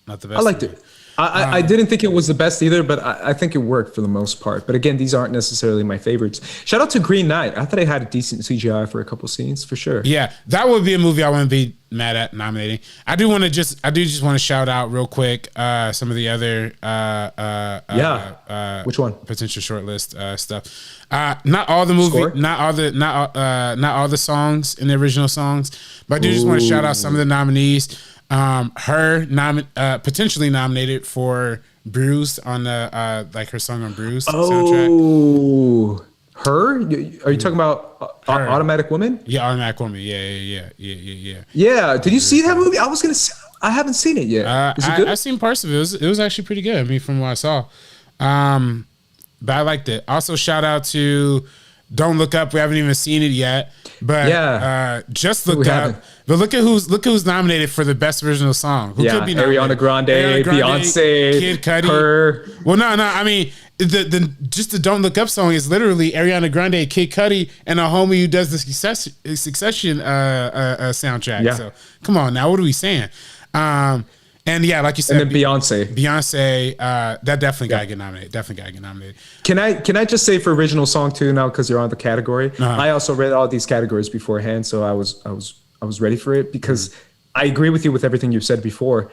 D: the best.
C: I liked it. I didn't think it was the best either, but I think it worked for the most part. But again, these aren't necessarily my favorites. Shout out to Green Knight. I thought it had a decent CGI for a couple scenes for sure.
D: Yeah, that would be a movie I wouldn't be mad at nominating. I do just want to shout out real quick some of the other
C: which one?
D: Potential shortlist stuff. Not all the movie, not all the songs in the original songs, but I do just want to shout out some of the nominees. Potentially nominated for Bruised on the like her song on Bruised soundtrack.
C: Oh, her? Are you talking about Automatic Woman?
D: Yeah, Automatic Woman. Yeah.
C: Yeah. Did you see that movie? I was gonna say I haven't seen it yet. Is it good?
D: I've seen parts of it. It was actually pretty good. I mean, from what I saw, but I liked it. Also, shout out to Don't Look Up. We haven't even seen it yet, but just look up. But look at who's nominated for the best original song. Who could be nominated?
C: Ariana Grande, Beyonce,
D: Kid Cudi.
C: Her.
D: Well, no. I mean, the Don't Look Up song is literally Ariana Grande, Kid Cudi, and a homie who does the Succession soundtrack.
C: Yeah.
D: So come on now, what are we saying? And yeah, like you said,
C: and then Beyonce,
D: that definitely gotta get nominated.
C: Can I just say for original song too now because you're on the category? I also read all these categories beforehand, so I was ready for it because I agree with you with everything you've said before.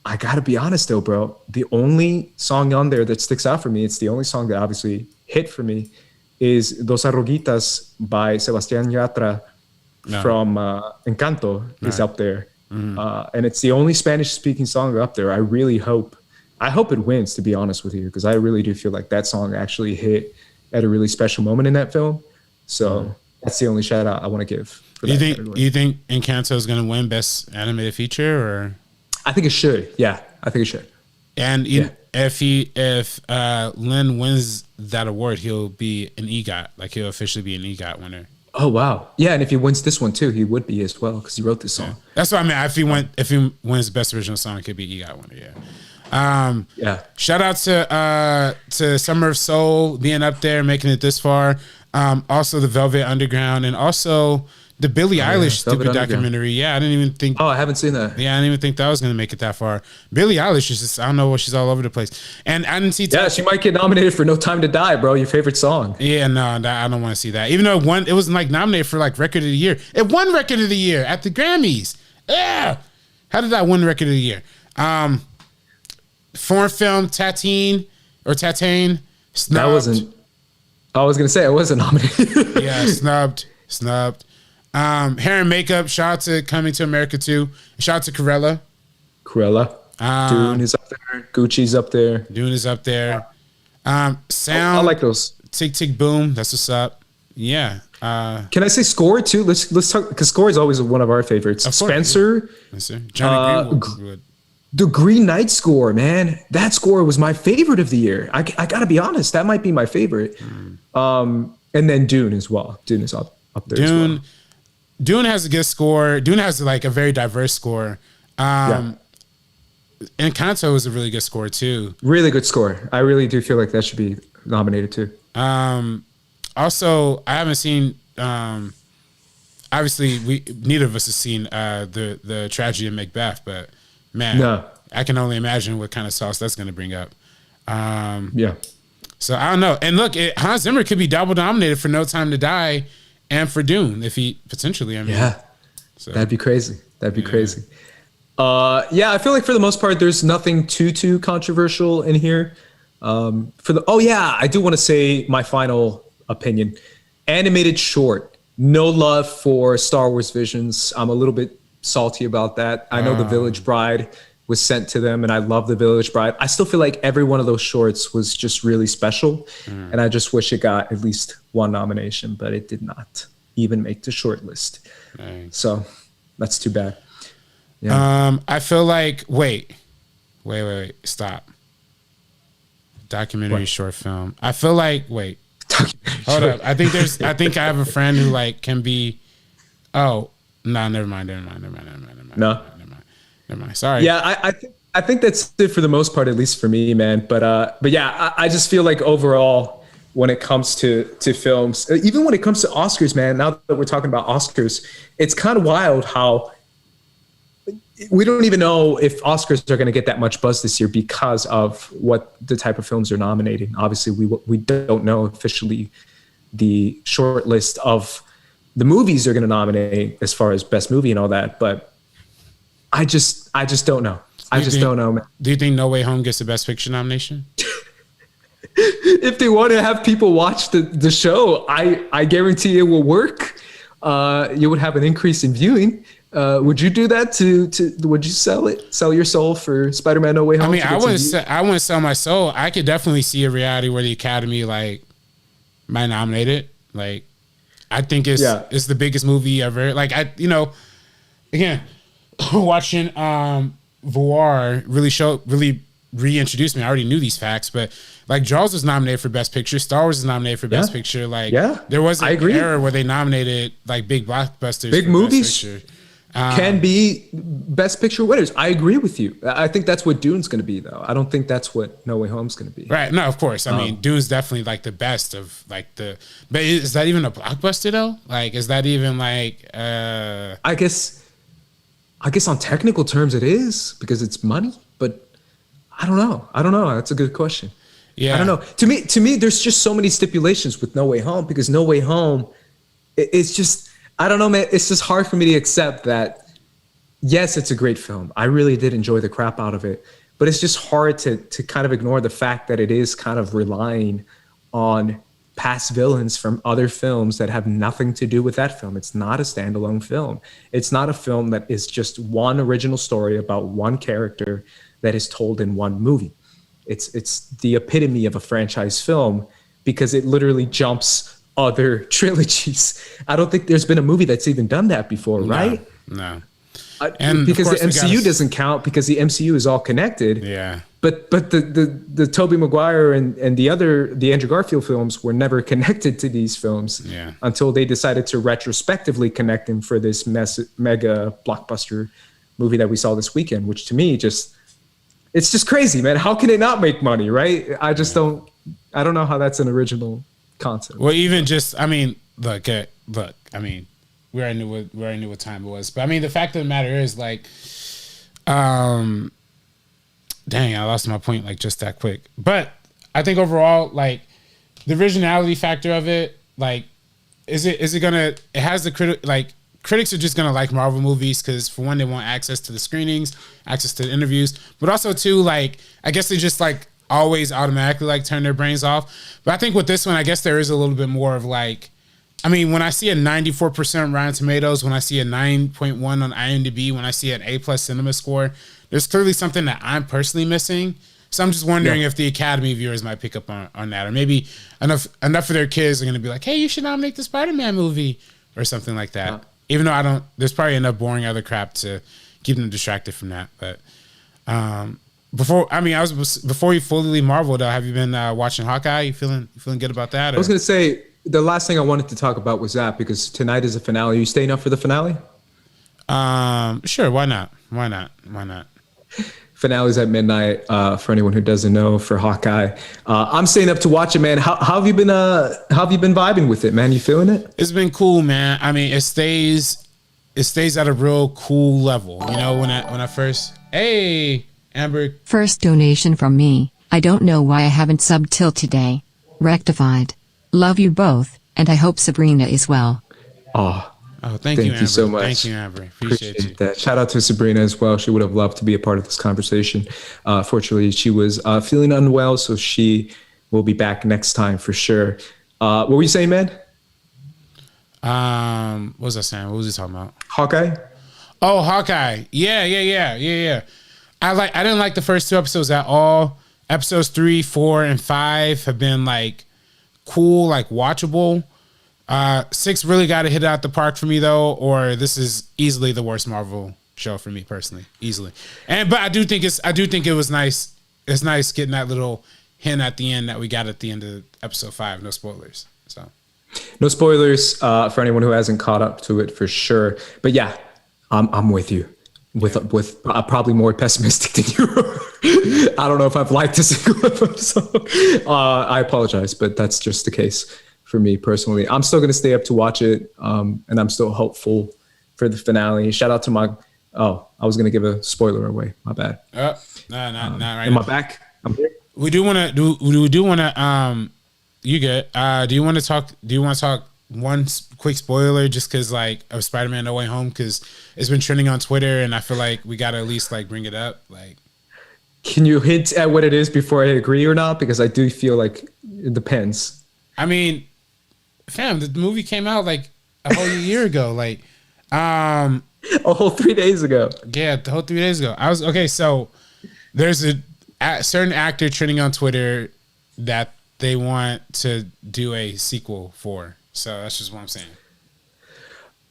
C: I gotta be honest though, bro. The only song on there that sticks out for me, it's the only song that obviously hit for me, is Dos Arruguitas by Sebastián Yatra from Encanto is up there. And it's the only Spanish-speaking song up there. I hope it wins, to be honest with you, because I really do feel like that song actually hit at a really special moment in that film. So that's the only shout out I want to give.
D: You think Encanto is going to win Best Animated Feature, or?
C: I think it should. Yeah, I think it should.
D: And if Lin wins that award, he'll be an EGOT. Like he'll officially be an EGOT winner.
C: Oh wow, yeah, and if he wins this one too, he would be as well because he wrote this song.
D: Yeah. That's what I mean. If he wins Best Original Song, it could be EGOT winner. Yeah. Shout out to Summer of Soul being up there, making it this far. Also the Velvet Underground, and also the Billie Eilish stupid documentary. Yeah, I didn't even think.
C: Oh, I haven't seen that.
D: Yeah, I didn't even think that was gonna make it that far. Billie Eilish is just, I don't know what, she's all over the place. And I didn't see.
C: Yeah, she might get nominated for No Time to Die, bro. Your favorite song.
D: Yeah, no, I don't want to see that. Even though it was like nominated for like Record of the Year. It won Record of the Year at the Grammys. Yeah, how did that win Record of the Year? Foreign film Tatine. Snubbed.
C: That wasn't. I was gonna say it wasn't nominated.
D: Yeah, snubbed. Hair and makeup. Shout out to Coming to America 2. Shout out to Cruella.
C: Dune is up there. Gucci's up there.
D: Dune is up there. Sound.
C: I like those.
D: Tick Tick Boom. That's what's up. Yeah.
C: Can I say score too? Let's talk, because score is always one of our favorites. Of course, Spencer.
D: Yeah. Johnny Greenwood.
C: The Green Knight score, man. That score was my favorite of the year. I gotta be honest. That might be my favorite. And then Dune as well. Dune is up there as well.
D: Dune has a good score. Dune has like a very diverse score. And Encanto is a really good score too.
C: Really good score. I really do feel like that should be nominated too.
D: Also, I haven't seen. Obviously, neither of us has seen the tragedy of Macbeth, but man, I can only imagine what kind of sauce that's going to bring up.
C: Yeah.
D: So I don't know. And look, Hans Zimmer could be double nominated for No Time to Die and for Dune if he potentially. I mean,
C: Yeah.
D: So,
C: That'd be crazy. That'd be crazy. Yeah, I feel like for the most part, there's nothing too controversial in here. I do want to say my final opinion. Animated short. No love for Star Wars Visions. I'm a little bit salty about that. I know The Village Bride was sent to them, and I love The Village Bride. I still feel like every one of those shorts was just really special, and I just wish it got at least one nomination, but it did not even make the short list.
D: Dang.
C: So that's too bad. Yeah.
D: I feel like wait, stop. Documentary short film. I feel like hold up. I think I have a friend who like can be. Oh no, never mind.
C: No.
D: Never mind. Sorry.
C: Yeah, I think that's it for the most part, at least for me, man. But yeah, I just feel like overall, when it comes to films, even when it comes to Oscars, man. Now that we're talking about Oscars, it's kind of wild how we don't even know if Oscars are going to get that much buzz this year because of what the type of films are nominating. Obviously, we don't know officially the short list of the movies they're going to nominate as far as best movie and all that, but I just don't know. Don't know, man.
D: Do you think No Way Home gets the Best Picture nomination?
C: If they want to have people watch the show, I guarantee it will work. You would have an increase in viewing. Would you do that would you sell your soul for Spider-Man No Way Home?
D: I mean, I wouldn't sell my soul. I could definitely see a reality where the Academy like might nominate it. Like, I think it's the biggest movie ever. Like, again, watching Voir really reintroduced me. I already knew these facts, but like Jaws was nominated for Best Picture, Star Wars was nominated for Best Picture. Like, there was an era where they nominated like big blockbusters,
C: big movies.
D: Best Picture.
C: Can be Best Picture winners. I agree with you. I think that's what Dune's going to be, though. I don't think that's what No Way Home's going to be.
D: Right. No, of course. I mean, Dune's definitely like the best of like but is that even a blockbuster though? Like, is that even like,
C: I guess on technical terms it is because it's money, but I don't know. That's a good question.
D: Yeah.
C: I don't know. To me, there's just so many stipulations with No Way Home because No Way Home, it's just, I don't know, man. It's just hard for me to accept that, yes, it's a great film. I really did enjoy the crap out of it. But it's just hard to kind of ignore the fact that it is kind of relying on past villains from other films that have nothing to do with that film. It's not a standalone film. It's not a film that is just one original story about one character that is told in one movie. It's the epitome of a franchise film because it literally jumps other trilogies. I don't think there's been a movie that's even done that before, right?
D: No.
C: And because the MCU doesn't count because the MCU is all connected.
D: Yeah.
C: But the Tobey Maguire and the Andrew Garfield films were never connected to these films until they decided to retrospectively connect them for this mega blockbuster movie that we saw this weekend, which to me it's just crazy, man. How can it not make money, right? I don't know how that's an original concept.
D: Well, even just, I mean, look, I mean, we already knew what time it was. But I mean, the fact of the matter is, like, dang, I lost my point like just that quick. But I think overall, like, the originality factor of it, like, is it gonna? It has the critics are just gonna like Marvel movies because for one, they want access to the screenings, access to the interviews, but also too, like, I guess they just like always automatically like turn their brains off. But I think with this one, I guess there is a little bit more of like, I mean, when I see a 94% Rotten Tomatoes, when I see a 9.1 on IMDb, when I see an A+ cinema score, there's clearly something that I'm personally missing. So I'm just wondering if the Academy viewers might pick up on that, or maybe enough of their kids are going to be like, hey, you should nominate the Spider-Man movie or something like that. Even though there's probably enough boring other crap to keep them distracted from that. But before you fully leave Marvel, though, have you been watching Hawkeye? You feeling good about that? Or?
C: I was going to say the last thing I wanted to talk about was that because tonight is the finale. Are you staying up for the finale?
D: Sure. Why not?
C: Finale's at midnight. For anyone who doesn't know, for Hawkeye, I'm staying up to watch it, man. How have you been? How have you been vibing with it, man? You feeling it?
D: It's been cool, man. I mean, it stays at a real cool level. You know, when I first, hey, Amber.
E: First donation from me. I don't know why I haven't subbed till today. Rectified. Love you both, and I hope Sabrina is well.
C: Oh,
D: thank you, Amber.
C: so much.
D: Thank you, Amber. Appreciate you.
C: that. Shout out to Sabrina as well. She would have loved to be a part of this conversation. Fortunately, she was feeling unwell, so she will be back next time for sure. What were you saying, man?
D: What was I saying? What was he talking about?
C: Hawkeye?
D: Oh, Hawkeye. Yeah. I didn't like the first 2 episodes at all. Episodes 3, 4, and 5 have been like cool, like watchable. 6 really got to hit it out the park for me though, or this is easily the worst Marvel show for me personally, easily. But I do think it was nice. It's nice getting that little hint at the end that we got at the end of episode 5. No spoilers. So
C: no spoilers for anyone who hasn't caught up to it for sure. But yeah, I'm with you. With probably more pessimistic than you are. I don't know if I've liked a single episode. I apologize, but that's just the case for me personally. I'm still going to stay up to watch it, and I'm still hopeful for the finale. Shout out to my... Oh, I was going to give a spoiler away. My bad.
D: No, not right
C: am
D: now.
C: I back? I'm here.
D: We do want to... You good. Do you want to talk one quick spoiler just because like of Spider-Man No Way Home, because it's been trending on Twitter and I feel like we got to at least like bring it up. Like,
C: can you hint at what it is before I agree or not? Because I do feel like it depends.
D: I mean, fam, the movie came out like a whole year ago. Like,
C: a whole 3 days ago.
D: Yeah, the whole 3 days ago. So there's a certain actor trending on Twitter that they want to do a sequel for. So that's just what I'm saying.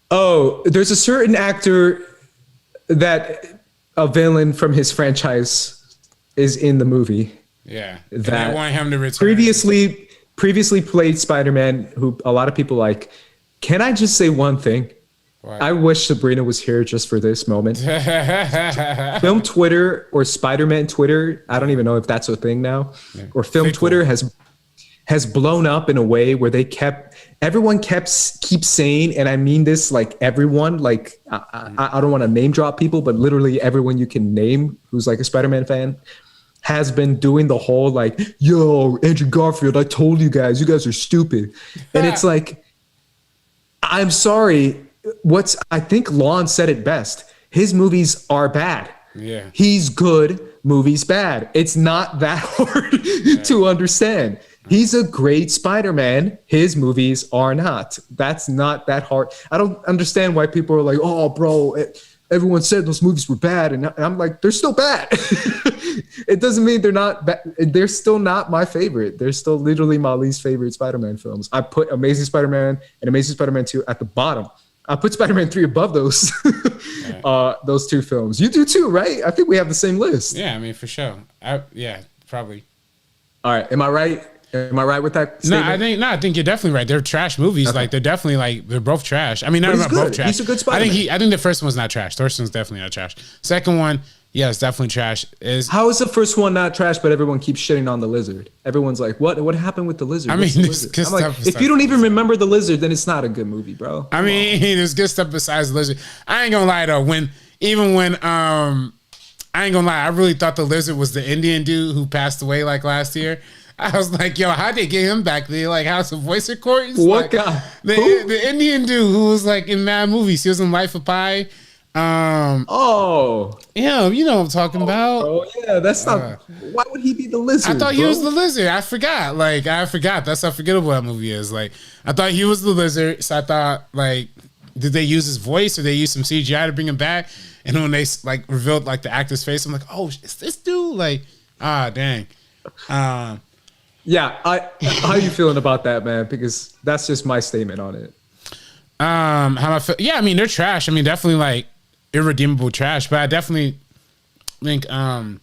C: Oh, there's a certain actor that a villain from his franchise is in the movie.
D: Yeah.
C: That
D: they want him to return.
C: Previously played Spider-Man, who a lot of people like. Can I just say one thing?
D: What?
C: I wish Sabrina was here just for this moment. Film Twitter or Spider-Man Twitter, I don't even know if that's a thing now. Yeah. Or film Twitter has blown up in a way where everyone keeps saying, and I mean this, like everyone, like I don't want to name drop people, but literally everyone you can name who's like a Spider-Man fan has been doing the whole like, yo, Andrew Garfield, I told you guys are stupid. And it's like, I'm sorry. I think Lon said it best. His movies are bad.
D: Yeah.
C: He's good, movies bad. It's not that hard to understand. He's a great Spider-Man. His movies are not. That's not that hard. I don't understand why people are like, oh, bro, everyone said those movies were bad. And I'm like, they're still bad. It doesn't mean they're not bad. They're still not my favorite. They're still literally my least favorite Spider-Man films. I put Amazing Spider-Man and Amazing Spider-Man 2 at the bottom. I put Spider-Man 3 above those those 2 films. You do too, right? I think we have the same list.
D: Yeah, I mean, for sure. Yeah, probably.
C: All right. Am I right? Am I right with that statement?
D: I think you're definitely right. They're trash movies. Okay. Like they're definitely like they're both trash. I mean, not both trash.
C: He's a good Spider-Man.
D: I think the first one's not trash. First one's definitely not trash. Second one, yeah, it's definitely trash.
C: How is the first one not trash, but everyone keeps shitting on the lizard? Everyone's like, what happened with the lizard?
D: I mean,
C: I'm like, if you don't even remember the lizard, then it's not a good movie, bro.
D: I mean, there's good stuff besides the lizard. I ain't gonna lie though. I ain't gonna lie, I really thought the lizard was the Indian dude who passed away like last year. I was like, yo, how'd they get him back? They like House of Voice recordings?
C: What
D: like,
C: guy?
D: The Indian dude who was like in mad movies. He was in Life of Pi. Yeah, you know what I'm talking about.
C: Oh yeah, that's not. Why would he be the lizard?
D: I thought he was the lizard. I forgot. That's how forgettable that movie is. Like, I thought he was the lizard. So I thought, like, did they use his voice or they use some CGI to bring him back? And when they like revealed like the actor's face, I'm like, oh, it's this dude. Like, dang.
C: Yeah, how you feeling about that, man? Because that's just my statement on it.
D: How I feel? Yeah, I mean they're trash. I mean definitely like irredeemable trash. But I definitely think it had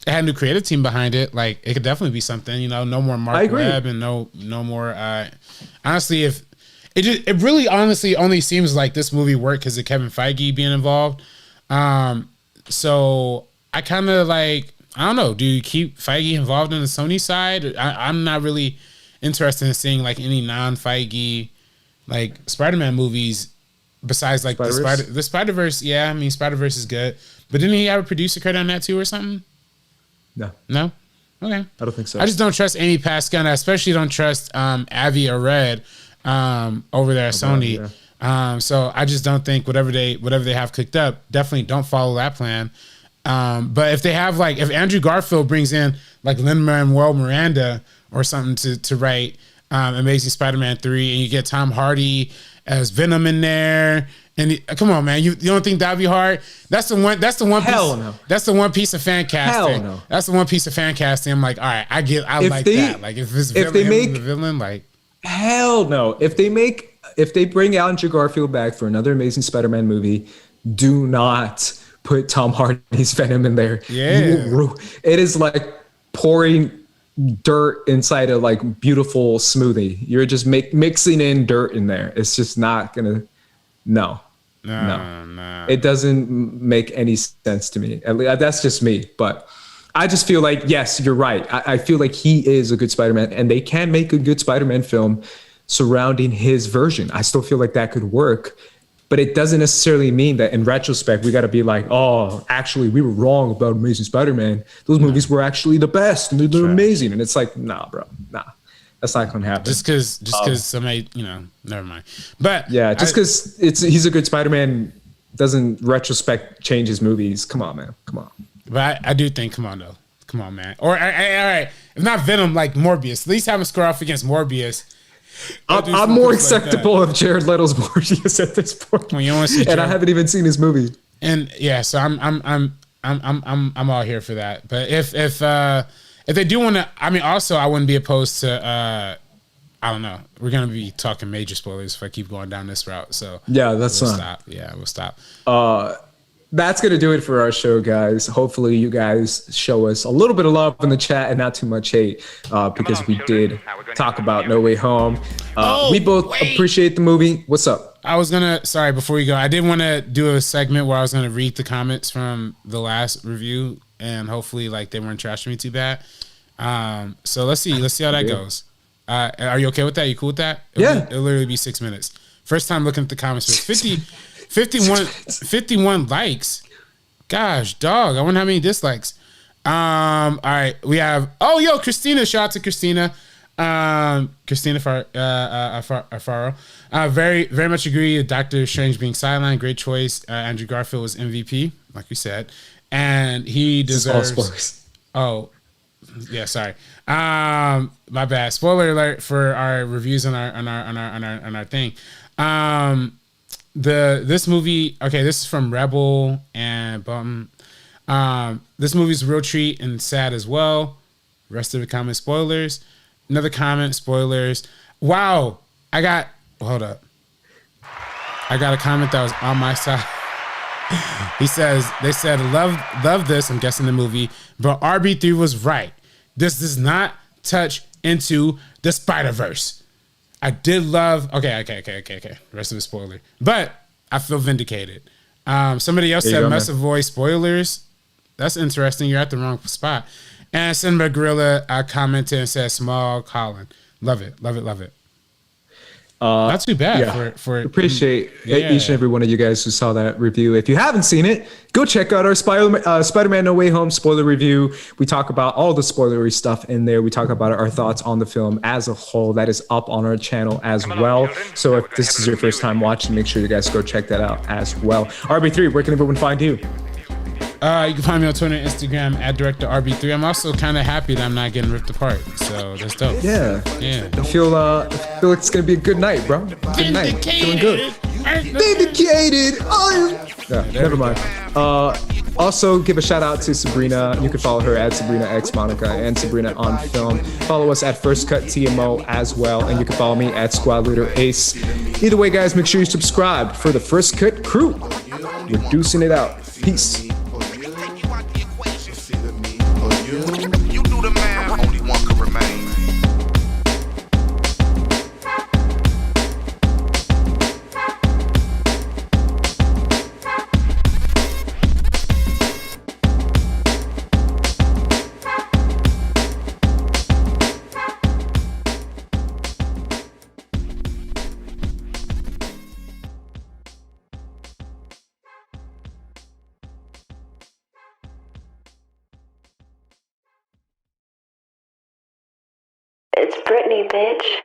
D: a new creative team behind it. Like it could definitely be something. You know, no more Mark Webb and no more. Honestly, if it really honestly only seems like this movie worked because of Kevin Feige being involved. So I kind of like. I don't know. Do you keep Feige involved in the Sony side? I'm not really interested in seeing like any non-Feige like Spider-Man movies besides like the Spider-Verse. Yeah, I mean Spider-Verse is good, But didn't he have a producer credit on that too or something?
C: No,
D: No? Okay.
C: I don't think so.
D: I just don't trust Amy Pascal. And I especially don't trust Avi Arad over there at Sony.
C: Yeah.
D: So I just don't think whatever they have cooked up, definitely don't follow that plan. But if they have if Andrew Garfield brings in like Lin-Manuel Miranda or something to write Amazing Spider-Man 3, and you get Tom Hardy as Venom in there, and come on, man, you don't think that'd be hard? That's the one.
C: Hell
D: piece,
C: no.
D: That's the one piece of fan casting.
C: Hell no.
D: That's the one piece of fan casting. I'm like, all right, I like that. Like if it's
C: if they make
D: the villain, like
C: hell no. If they bring Andrew Garfield back for another Amazing Spider-Man movie, do not put Tom Hardy's Venom in there.
D: Yeah,
C: it is like pouring dirt inside a like beautiful smoothie. You're just mixing in dirt in there. It's just not gonna. No. It doesn't make any sense to me. At least that's just me. But I just feel like, yes, you're right. I feel like he is a good Spider-Man, and they can make a good Spider-Man film surrounding his version. I still feel like that could work, but it doesn't necessarily mean that in retrospect, we got to be like, oh, actually, we were wrong about Amazing Spider-Man. Those movies were actually the best, and they're amazing. And it's like, nah, bro, nah. That's not gonna happen.
D: Just because somebody, never mind. But
C: yeah, just because he's a good Spider-Man doesn't retrospect change his movies. Come on, man. Come on.
D: But I do think, come on, man. Or all right, if not Venom, like Morbius. At least have him square off against Morbius.
C: I'm more acceptable of Jared Leto's Morbius at this point.
D: When you want to see,
C: and I haven't even seen his movie.
D: And yeah, so I'm all here for that. But if they do want to, I mean, also I wouldn't be opposed to. I don't know. We're gonna be talking major spoilers if I keep going down this route. So
C: yeah,
D: we'll
C: fine.
D: stop. Yeah, we'll stop.
C: That's gonna do it for our show, guys. Hopefully, you guys show us a little bit of love in the chat and not too much hate, because we did talk about No Way Home. We both appreciate the movie. What's up?
D: I was sorry, before you go, I did want to do a segment where I was gonna read the comments from the last review, and hopefully, they weren't trashing me too bad. So let's see how that goes. Are you okay with that? You cool with that? It'll literally be 6 minutes. First time looking at the comments. 51 likes. Gosh, dog. I wonder how many dislikes. All right. We have, Christina. Shout out to Christina. Christina Alfaro. Very, very much agree. Doctor Strange being sidelined. Great choice. Andrew Garfield was MVP, like we said. And he deserves. Oh, yeah, sorry. My bad. Spoiler alert for our reviews on our thing. This movie, this is from Rebel and Bum. This movie's a real treat and sad as well. Rest of the comment, spoilers. Another comment, spoilers. Wow. Hold up. I got a comment that was on my side. They said, love this, I'm guessing the movie, but RB3 was right. This does not touch into the Spider-Verse. I did love, okay. Rest of the spoiler. But I feel vindicated. Somebody else said must avoid spoilers. That's interesting. You're at the wrong spot. And Cinema Gorilla commented and said small Colin. Love it. Not too bad for
C: appreciate each and every one of you guys who saw that review. If you haven't seen it, go check out our Spider-Man No Way Home spoiler review. We talk about all the spoilery stuff in there. We talk about our thoughts on the film as a whole. That is up on our channel as well. So if this is your first time watching, make sure you guys go check that out as well. RB3, where can everyone find you?
D: You can find me on Twitter and Instagram at DirectorRB3. I'm also kind of happy that I'm not getting ripped apart. So that's dope.
C: Yeah. I feel like it's going to be a good night, bro. Good night. Feeling good. Vindicated. Never mind. Also, give a shout out to Sabrina. You can follow her at Sabrina X Monica and Sabrina on Film. Follow us at First Cut TMO as well. And you can follow me at Squad Leader Ace. Either way, guys, make sure you subscribe for the First Cut crew. We're deucing it out. Peace.
F: It's Brittany, bitch.